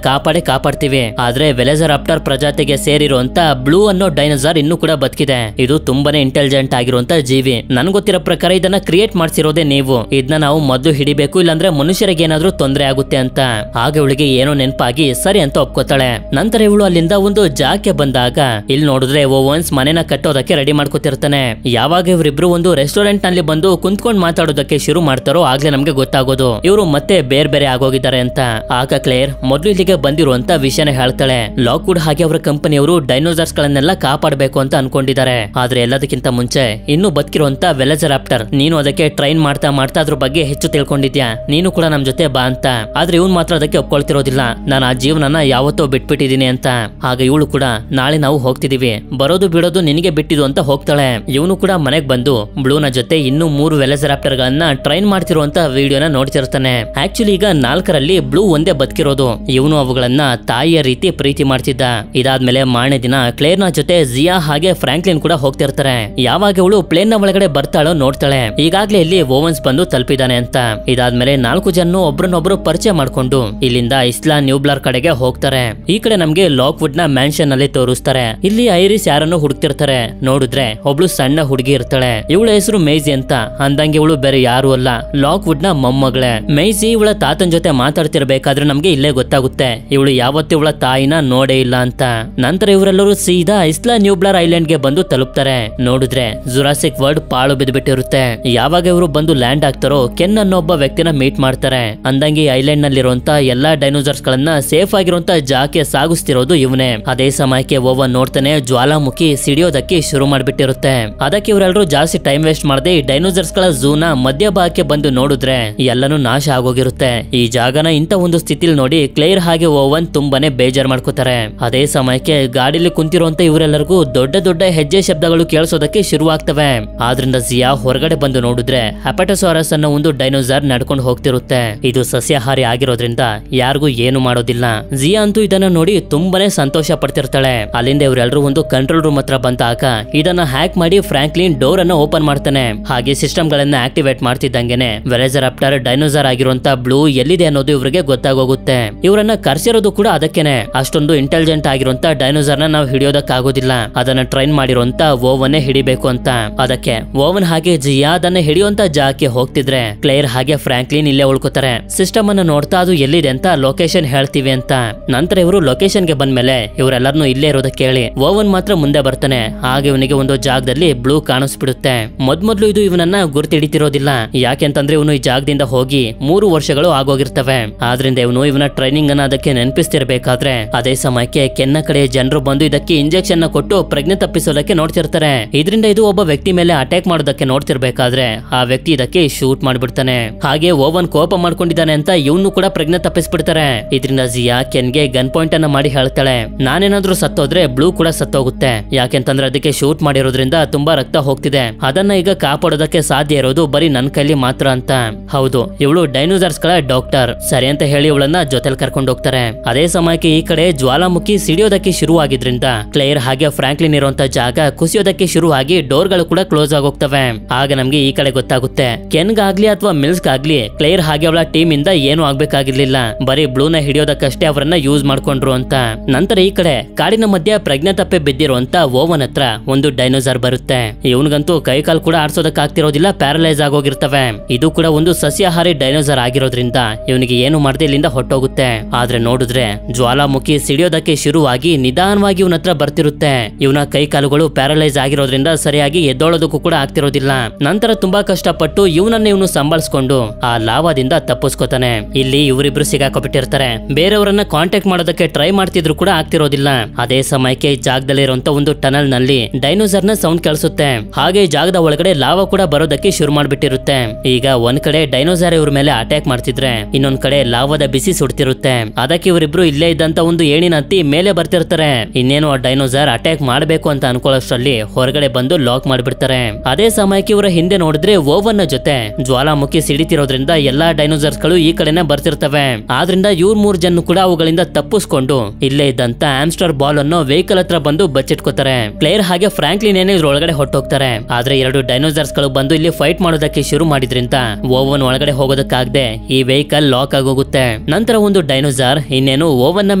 ಕಾಪಾಡ್ತೀವಿ. ಆದ್ರೆ ವೆಲೆಜರಾಪ್ಟರ್ ಪ್ರಜಾತಿಗೆ ಸೇರಿರುವಂತ ಬ್ಲೂ ಅನ್ನೋ ಡೈನೋಸಾರ್ ಇನ್ನೂ ಕೂಡ ಬದುಕಿದೆ. ಇದು ತುಂಬಾನೇ ಇಂಟೆಲಿಜೆಂಟ್ ಆಗಿರುವಂತ ಜೀವಿ. ನನ್ ಗೊತ್ತಿರೋ ಪ್ರಕಾರ ಇದನ್ನ ಕ್ರಿಯೇಟ್ ಮಾಡ್ಸಿರೋದೇ ನೀವು. ಇದನ್ನ ನಾವು ಮೊದಲು ಹಿಡಿಬೇಕು, ಇಲ್ಲಾಂದ್ರೆ ಮನುಷ್ಯರಿಗೆ ಏನಾದ್ರೂ ತೊಂದರೆ ಆಗುತ್ತೆ ಅಂತ. ಆಗ ಇವಳಿಗೆ ಏನೋ ನೆನಪಾಗಿ ಸರಿ ಅಂತ ಒಪ್ಕೋತಾಳೆ. ನಂತರ ಇವಳು ಅಲ್ಲಿಂದ ಒಂದು ಜಾಗಕ್ಕೆ ಬಂದಾಗ ಇಲ್ಲಿ ನೋಡಿದ್ರೆ ಓವನ್ಸ್ ಮನೆನ ಕಟ್ಟೋದಕ್ಕೆ ರೆಡಿ ಮಾಡ್ಕೊತಿರ್ತಾನೆ. ಯಾವಾಗ ಇವರಿಬ್ರು ಒಂದು ರೆಸ್ಟೋರೆಂಟ್ ನಲ್ಲಿ ಬಂದು ಕುಂತ್ಕೊಂಡು ಮಾತಾಡೋದಕ್ಕೆ ಶುರು ಮಾಡ್ತಾರೋ ಆಗ್ಲೇ ನಮ್ಗೆ ಗೊತ್ತಾಗೋದು ಇವರು ಮತ್ತೆ ಬೇರೆ ಆಗೋಗಿದ್ದಾರೆ ಅಂತ. ಆಗ ಕ್ಲೇರ್ ಮೊದಲು ಇಲ್ಲಿಗೆ ಬಂದಿರುವಂತ ವಿಷಯನ ಹೇಳ್ತಾಳೆ. ಲಾಕ್ವುಡ್ ಹಾಗೆ ಅವರ ಕಂಪನಿಯವರು ಡೈನೋಸಾರ್ಸ್ ಗಳನ್ನೆಲ್ಲ ಕಾಪಾಡಬೇಕು ಅಂತ ಅನ್ಕೊಂಡಿದ್ದಾರೆ. ಆದ್ರೆ ಎಲ್ಲದಕ್ಕಿಂತ ಮುಂಚೆ ಇನ್ನು ಬದುಕಿರುವಂತ ವೆಲೆಜರಾಪ್ಟರ್, ನೀನು ಅದಕ್ಕೆ ಟ್ರೈನ್ ಮಾಡ್ತಾ ಅದ್ರ ಬಗ್ಗೆ ಹೆಚ್ಚು ತಿಳ್ಕೊಂಡಿದ್ಯಾ. ನೀನು ಕೂಡ ನಮ್ಮ ನಮ್ ಜೊತೆ ಬಾ ಅಂತ. ಆದ್ರೆ ಇವ್ನು ಮಾತ್ರ ಅದಕ್ಕೆ ಒಪ್ಕೊಳ್ತಿರೋದಿಲ್ಲ. ನಾನು ಆ ಜೀವನನ ಯಾವತ್ತೋ ಬಿಟ್ಬಿಟ್ಟಿದೀನಿ ಅಂತ. ಆಗ ಇವಳು ಕೂಡ ನಾಳೆ ನಾವು ಹೋಗ್ತಿದೀವಿ, ಬರೋದು ಬಿಡೋದು ನಿನಗೆ ಬಿಟ್ಟಿದ್ದು ಅಂತ ಹೋಗ್ತಾಳೆ. ಇವನು ಕೂಡ ಮನೆಗ್ ಬಂದು ಬ್ಲೂನ ಜೊತೆ ಇನ್ನೂ 3 ವೆಲೋಸಿರಾಪ್ಟರ್ ಗಳನ್ನ ಟ್ರೈನ್ ಮಾಡ್ತಿರುವಂತ ವಿಡಿಯೋನ ನೋಡ್ತಿರ್ತಾನೆ. ಆಕ್ಚುಲಿ ಈಗ 4ರಲ್ಲಿ ಬ್ಲೂ ಒಂದೇ ಬದುಕಿರೋದು. ಇವನು ಅವುಗಳನ್ನ ತಾಯಿಯ ರೀತಿ ಪ್ರೀತಿ ಮಾಡ್ತಿದ್ದ. ಇದಾದ್ಮೇಲೆ ಮಾರನೇ ದಿನ ಕ್ಲೇರ್ನ ಜೊತೆ ಜಿಯಾ ಹಾಗೆ ಫ್ರಾಂಕ್ಲಿನ್ ಕೂಡ ಹೋಗ್ತಿರ್ತಾರೆ. ಯಾವಾಗ ಇವಳು ಪ್ಲೇನ್ ನ ಒಳಗಡೆ ಬರ್ತಾಳೋ ನೋಡ್ತಾಳೆ, ಈಗಾಗ್ಲೇ ಇಲ್ಲಿ ಓವನ್ಸ್ ಬಂದು ತಲುಪಿದಾನೆ ಅಂತ. ಇದಾದ್ಮೇಲೆ 4 ಜನ ಒಬ್ರನ್ನೊಬ್ರು ಪರಿಚಯ ಮಾಡ್ಕೊಂಡು ಇಲ್ಲಿಂದ ಇಸ್ಲಾ ನ್ಯೂಬ್ಲಾರ್ ಕಡೆಗೆ ಹೋಗ್ತಾರೆ. ಈ ಕಡೆ ನಮ್ಗೆ ಲಾಕ್ವುಡ್ ನ ಮ್ಯಾನ್ಷನ್ ಅಲ್ಲಿ ತೋರಿಸ್ತಾರೆ. ಇಲ್ಲಿ ಐರಿಸ್ ಯಾರನ್ನು ಹುಡುಕ್ತಿರ್ತಾರೆ. ನೋಡಿದ್ರೆ ಒಬ್ಳು ಸಣ್ಣ ಹುಡುಗಿ ಇರ್ತಾಳೆ. ಇವಳ ಹೆಸರು ಮೇಜಿ ಅಂತ. ಅಂದಂಗೆ ಇವಳು ಬೇರೆ ಯಾರು ಅಲ್ಲ, ಲಾಕ್ವುಡ್ ನ ಮೊಮ್ಮಗಳೇ. ಮೇಜಿ ಇವಳ ತಾತನ ಜೊತೆ ಮಾತಾಡ್ತಿರ್ಬೇಕಾದ್ರೆ ನಮ್ಗೆ ಇಲ್ಲೇ ಗೊತ್ತಾಗುತ್ತೆ ಇವಳು ಯಾವತ್ತೂ ಇವಳ ತಾಯಿನ ನೋಡೇ ಇಲ್ಲ ಅಂತ. ನಂತರ ಇವರೆಲ್ಲರೂ ಸೀದಾ ಇಸ್ಲಾ ನ್ಯೂಬ್ಲಾರ್ ಐಲ್ಯಾಂಡ್ ಗೆ ಬಂದು ತಲುಪ್ತಾರೆ. ನೋಡಿದ್ರೆ ಜುರಾಸಿಕ್ ವರ್ಲ್ಡ್ ಪಾಳು ಬಿದ್ದುಬಿಟ್ಟಿರುತ್ತೆ. ಯಾವಾಗ ಇವರು ಬಂದು ಲ್ಯಾಂಡ್ ಆಗ್ತಾರೋ ಕೆನ್ ಅನ್ನೋ ಒಬ್ಬ ವ್ಯಕ್ತಿನ ಮೀಟ್ ಮಾಡ್ತಾರೆ. ಅಂದಂಗೆ ಐಲ್ಯಾಂಡ್ ನಲ್ಲಿರುವಂತ ಎಲ್ಲಾ ಡೈನೋಸಾರ್ಸ್ ಗಳನ್ನ ಸೇಫ್ ಆಗಿರುವಂತ ಜಾಗಕ್ಕೆ ಸಾಗಿಸ್ತಿರೋದು ಇವನೇ. ಅದೇ ಸಮಯಕ್ಕೆ ಓವನ್ ನೋಡ್ತಾನೆ ಜ್ವಾಲಾಮುಖಿ ಸಿಡಿಯೋದಕ್ಕೆ ಶುರು ಮಾಡ್ಬಿಟ್ಟಿರುತ್ತೆ. ಅದಕ್ಕೆ ಇವರೆಲ್ಲರೂ ಜಾಸ್ತಿ ಟೈಮ್ ವೇಸ್ಟ್ ಮಾಡದೆ ಈ ಡೈನೋಸಾರ್ಸ್ ಗಳ ಝೂನ ಮಧ್ಯಭಾಗಕ್ಕೆ ಬಂದು ನೋಡಿದ್ರೆ ಎಲ್ಲಾನು ನಾಶ ಆಗೋಗಿರುತ್ತೆ. ಈ ಜಾಗನ ಇಂತ ಒಂದು ಸ್ಥಿತಿಲಿ ನೋಡಿ ಕ್ಲೇರ್ ಹಾಗೆ ಓವನ್ ತುಂಬಾನೇ ಬೇಜಾರ್ ಮಾಡ್ಕೋತಾರೆ. ಅದೇ ಸಮಯಕ್ಕೆ ಗಾಡಿಲಿ ಕುಂತಿರುವಂತ ಇವರೆಲ್ಲರಿಗೂ ದೊಡ್ಡ ದೊಡ್ಡ ಹೆಜ್ಜೆ ಶಬ್ದಗಳು ಕೇಳಿಸೋದಕ್ಕೆ ಶುರುವಾಗ್ತವೆ. ಆದ್ರಿಂದ ಜಿಯಾ ಹೊರಗಡೆ ಬಂದು ನೋಡಿದ್ರೆ ಹೆಪಟೋಸಾರಸ್ ಅನ್ನೋ ಒಂದು ಡೈನೋಸಾರ್ ನಡ್ಕೊಂಡು ಹೋಗ್ತಿರುತ್ತೆ. ಇದು ಸಸ್ಯಾಹಾರಿ ಆಗಿರೋದ್ರಿಂದ ಯಾರಿಗೂ ಏನು ಮಾಡೋದಿಲ್ಲ. ಜಿಯಾ ಅಂತೂ ಇದನ್ನ ನೋಡಿ ತುಂಬಾನೇ ಸಂತೋಷ ಪಡ್ತಿರ್ತಾಳೆ. ಅಲ್ಲಿಂದ ಇವರೆಲ್ಲರೂ ಒಂದು ಕಂಟ್ರೋಲ್ ರೂಮ್ ಹತ್ರ ಬಂದಾಗ ಇದನ್ನ ಹ್ಯಾಕ್ ಮಾಡಿ ಫ್ರಾಂಕ್ಲಿನ್ ಡೋರ್ ಅನ್ನ ಓಪನ್ ಮಾಡ್ತಾನೆ. ಹಾಗೆ ಸಿಸ್ಟಮ್ ಗಳನ್ನ ಆಕ್ಟಿವೇಟ್ ಮಾಡ್ತಿದ್ದಂಗೆನೆ ವೆಲೋಸಿರಾಪ್ಟರ್ ಡೈನೋಸಾರ್ ಆಗಿರುವಂತ ಬ್ಲೂ ಎಲ್ಲಿದೆ ಅನ್ನೋದು ಇವರಿಗೆ ಗೊತ್ತಾಗೋಗುತ್ತೆ. ಇವರನ್ನ ಕರ್ಸಿರೋದು ಕೂಡ ಅದಕ್ಕೇನೆ. ಅಷ್ಟೊಂದು ಇಂಟೆಲಿಜೆಂಟ್ ಆಗಿರುವಂತ ಡೈನೋಸಾರ್ ನ ನಾವು ಹಿಡಿಯೋದಕ್ಕಾಗೋದಿಲ್ಲ, ಅದನ್ನ ಟ್ರೈನ್ ಮಾಡಿರುವಂತ ಓವನ್ನೇ ಹಿಡಿಬೇಕು ಅಂತ. ಅದಕ್ಕೆ ಓವನ್ ಹಾಗೆ ಜಿಯಾ ಅದನ್ನ ಹಿಡಿಯುವಂತ ಜಾಗಕ್ಕೆ ಹೋಗ್ತಿದ್ರೆ ಕ್ಲೇರ್ ಹಾಗೆ ಫ್ರಾಂಕ್ಲಿನ್ ಇಲ್ಲೇ ಉಳ್ಕೋತಾರೆ. ಸಿಸ್ಟಮ್ ಅನ್ನು ನೋಡ್ತಾ ಅದು ಎಲ್ಲಿದೆ ಅಂತ ಲೊಕೇಶನ್ ಹೇಳ್ತೀವಿ ಅಂತ. ನಂತರ ಇವರು ಲೊಕೇಶನ್ ಗೆ ಬಂದ್ಮೇಲೆ ಇವರೆಲ್ಲರನ್ನು ಇಲ್ಲೇ ಇರೋದಕ್ಕೆ ಹೇಳಿ ಓವನ್ ಮಾತ್ರ ಮುಂದೆ ಬರ್ತಾನೆ. ಹಾಗೆ ಇವನಿಗೆ ಒಂದು ಜಾಗದಲ್ಲಿ ಬ್ಲೂ ಕಾಣಿಸ್ಬಿಡುತ್ತೆ. ಮೊದ್ಲು ಇದು ಇವನನ್ನ ಗುರ್ತಿಡಿತಿರೋದಿಲ್ಲ. ಯಾಕೆಂತಂದ್ರೆ ಇವನು ಈ ಜಾಗದಿಂದ ಹೋಗಿ 3 ವರ್ಷಗಳು ಆಗೋಗಿರ್ತವೆ. ಆದ್ರಿಂದ ಇವನ ಟ್ರೈನಿಂಗ್ ಅನ್ನ ಅದಕ್ಕೆ ನೆನಪಿಸ್ತಿರ್ಬೇಕಾದ್ರೆ ಅದೇ ಸಮಯಕ್ಕೆ ಕೆನ್ನ ಕಡೆ ಜನರು ಬಂದು ಇದಕ್ಕೆ ಇಂಜೆಕ್ಷನ್ ಕೊಟ್ಟು ಪ್ರಜ್ಞೆ ತಪ್ಪಿಸೋದಕ್ಕೆ ನೋಡ್ತಿರ್ತಾರೆ. ಇದರಿಂದ ಇದು ಒಬ್ಬ ವ್ಯಕ್ತಿ ಮೇಲೆ ಅಟ್ಯಾಕ್ ಮಾಡೋದಕ್ಕೆ ನೋಡ್ತಿರ್ಬೇಕಾದ್ರೆ ಆ ವ್ಯಕ್ತಿ ಇದಕ್ಕೆ ಶೂಟ್ ಮಾಡ್ಬಿಡ್ತಾನೆ. ಹಾಗೆ ಓವನ್ ಕೋಪ ಮಾಡ್ಕೊಂಡಿದ್ದಾನೆ ಅಂತ ಇವನು ಕೂಡ ಪ್ರಜ್ಞೆ ತಪ್ಪಿಸ್ಬಿಡ್ತಾರೆ. ಇದರಿಂದ ಜಿಯಾ ಕೆನ್ಗೆ ಗನ್ ಪಾಯಿಂಟ್ ಅನ್ನ ಮಾಡಿ ಹೇಳ್ತಾಳೆ, ನಾನೇನಾದ್ರೂ ಸತ್ತೋದ್ರೆ ಬ್ಲೂ ಕೂಡ ಸತ್ತೋಗುತ್ತೆ. ಯಾಕೆಂತಂದ್ರೆ ಅದಕ್ಕೆ ಶೂಟ್ ಮಾಡಿರೋದ್ರಿಂದ ತುಂಬಾ ರಕ್ತ ಹೋಗ್ತಿದೆ. ಅದನ್ನ ಈಗ ಕಾಪಾಡೋದಕ್ಕೆ ಸಾಧ್ಯ ಇರೋದು ಬರೀ ನನ್ ಕೈಲಿ ಮಾತ್ರ ಅಂತ. ಹೌದು, ಇವಳು ಡೈನೋಸಾರ್ಸ್ ಗಳ ಡಾಕ್ಟರ್ ಸರಿ ಅಂತ ಹೇಳಿ ಇವಳನ್ನ ಜೊತೆಲಿ ಕರ್ಕೊಂಡು ಹೋಗ್ತಾರೆ. ಅದೇ ಸಮಯಕ್ಕೆ ಈ ಕಡೆ ಜ್ವಾಲಾಮುಖಿ ಸಿಡಿಯೋದಕ್ಕೆ ಶುರುವಾಗಿದ್ರಿಂದ ಕ್ಲೇರ್ ಹಾಗೆ ಫ್ರಾಂಕ್ಲಿನ್ ಇರುವಂತ ಜಾಗ ಕುಸಿಯೋದಕ್ಕೆ ಶುರುವಾಗಿ ಡೋರ್ಗಳು ಕೂಡ ಕ್ಲೋಸ್ ಆಗೋಗ್ತವೆ. ಆಗ ನಮ್ಗೆ ಈ ಕಡೆ ಗೊತ್ತಾಗುತ್ತೆ ಕೆನ್ಗಾಗ್ಲಿ ಅಥವಾ ಮಿಲ್ಸ್ಗಾಗ್ಲಿ ಕ್ಲೇರ್ ಹಾಗೆ ಅವಳ ಟೀಮ್ ಇಂದ ಏನು ಆಗ್ಬೇಕಾಗಿರ್ಲಿಲ್ಲ, ಬರೀ ಬ್ಲೂನ ಹಿಡಿಯೋದಕ್ಕಷ್ಟೇ ಅವರನ್ನ ಯೂಸ್ ಮಾಡ್ಕೊಂಡ್ರು ಅಂತ. ನಂತರ ಈ ಕಡೆ ಕಾಡಿನ ಮಧ್ಯೆ ಪ್ರಜ್ಞೆ ತಪ್ಪೆ ಬಿದ್ದಿರುವಂತ ಓವನ್ ಹತ್ರ ಒಂದು ಡೈನೋಸಾರ್ ಬರುತ್ತೆ. ಇವನಿಗಂತೂ ಕೈ ಕಾಲು ಕೂಡ ಆಡ್ಸೋದಕ್ಕಾಗ್ತಿರೋದಿಲ್ಲ, ಪ್ಯಾರಲೈಸ್ ಆಗೋಗಿರ್ತವೆ. ಇದು ಕೂಡ ಒಂದು ಸಸ್ಯಾಹಾರಿ ಡೈನೋಸಾರ್ ಆಗಿರೋದ್ರಿಂದ ಇವನಿಗೆ ಏನು ಮಾಡದೆ ಇಲ್ಲಿಂದ ಹೊಟ್ಟೋಗುತ್ತೆ. ಆದ್ರೆ ನೋಡಿದ್ರೆ ಜ್ವಾಲಾಮುಖಿ ಸಿಡಿಯೋದಕ್ಕೆ ಶುರುವಾಗಿ ನಿಧಾನವಾಗಿ ಇವನ ಹತ್ರ ಬರ್ತಿರುತ್ತೆ. ಇವನ ಕೈ ಕಾಲುಗಳು ಪ್ಯಾರಲೈಸ್ ಆಗಿರೋದ್ರಿಂದ ಸರಿಯಾಗಿ ಎದ್ದೋಳೋದಕ್ಕೂ ಕೂಡ ಆಗ್ತಿರೋದಿಲ್ಲ. ನಂತರ ತುಂಬಾ ಕಷ್ಟಪಟ್ಟು ಇವನು ಸಂಭಾಳಿಸ್ಕೊಂಡು ಆ ಲಾವಾದಿಂದ ತಪ್ಪಿಸ್ಕೋತಾನೆ. ಇಲ್ಲಿ ಇವರಿಬ್ರು ಸಿಗಾಕೊಬಿಟ್ಟಿರ್ತಾರೆ. ಬೇರೆಯವರನ್ನ ಕಾಂಟ್ಯಾಕ್ಟ್ ಮಾಡೋದಕ್ಕೆ ಟ್ರೈ ಮಾಡ್ತಿದ್ರು ಕೂಡ ಆಗ್ತಿರೋದಿಲ್ಲ. ಅದೇ ಸಮಯಕ್ಕೆ ಜಾಗದಲ್ಲಿರುವಂತ ಒಂದು ಟನಲ್ ನಲ್ಲಿ ಡೈನೋಸಾರ್ ನ ಸೌಂಡ್ ಕೇಳಿಸುತ್ತೆ. ಹಾಗೆ ಜಾಗದ ಒಳಗಡೆ ಲಾವಾ ಕೂಡ ಬರೋದಕ್ಕೆ ಶುರು ಮಾಡ್ಬಿಟ್ಟಿರುತ್ತೆ. ಈಗ ಒಂದ್ ಕಡೆ ಡೈನೋಸಾರ್ ಇವ್ರ ಮೇಲೆ ಅಟ್ಯಾಕ್ ಮಾಡ್ತಿದ್ರೆ ಇನ್ನೊಂದ್ ಕಡೆ ಲಾವಾದ ಬಿಸಿ ಸುಡ್ತಿರುತ್ತೆ. ಅದಕ್ಕೆ ಇವರಿಬ್ರು ಇಲ್ಲೇ ಇದ್ದಂತ ಒಂದು ಏಣಿನ ಹತ್ತಿ ಮೇಲೆ ಬರ್ತಿರ್ತಾರೆ. ಇನ್ನೇನು ಆ ಡೈನೋಸಾರ್ ಅಟ್ಯಾಕ್ ಮಾಡ್ಬೇಕು ಅಂತ ಅನ್ಕೊಳ್ಳೋಷ್ಟ್ರಲ್ಲಿ ಹೊರಗಡೆ ಬಂದು ಲಾಕ್ ಮಾಡ್ಬಿಡ್ತಾರೆ. ಅದೇ ಸಮಯಕ್ಕೆ ಇವರ ಹಿಂದೆ ನೋಡಿದ್ರೆ ಓವನ್ ಜೊತೆ ಜ್ವಾಲಾಮುಖಿ ಸಿಡಿತಿರೋದ್ರಿಂದ ಎಲ್ಲಾ ಡೈನೋಸಾರ್ಸ್ ಗಳು ಈ ಕಡೆನೆ ಬರ್ತಿರ್ತವೆ. ಆದ್ರಿಂದ ಇವ್ರ 3 ಜನ ಕೂಡ ಅವುಗಳಿಂದ ತಪ್ಪಿಸ್ಕೊಂಡು ಇಲ್ಲೇ ಇದ್ದಂತ ಆಮ್ಸ್ಟರ್ ಬಾಲ್ ಅನ್ನೋ ವೆಹಿಕಲ್ ಹತ್ರ ಬಂದು ಬಚ್ಚಿಟ್ಕೋತಾರೆ. ಕ್ಲೇರ್ ಹಾಗೆ ಫ್ರಾಂಕ್ಲಿನ್ ಏನೇ ಇದ್ರೊಳಗಡೆ ಹೊಟ್ಟೋಗ್ತಾರೆ. ಆದ್ರೆ 2 ಡೈನೋಸಾರ್ಸ್ ಗಳು ಬಂದು ಇಲ್ಲಿ ಫೈಟ್ ಮಾಡೋದಕ್ಕೆ ಶುರು ಮಾಡಿದ್ರಿಂದ ಓವನ್ ಒಳಗಡೆ ಹೋಗೋದಕ್ಕಾಗದೆ ಈ ವೆಹಿಕಲ್ ಲಾಕ್ ಆಗೋಗುತ್ತೆ. ನಂತರ ಒಂದು ಡೈನೋಸಾರ್ ಇನ್ನೇನು ಓವನ್ ನ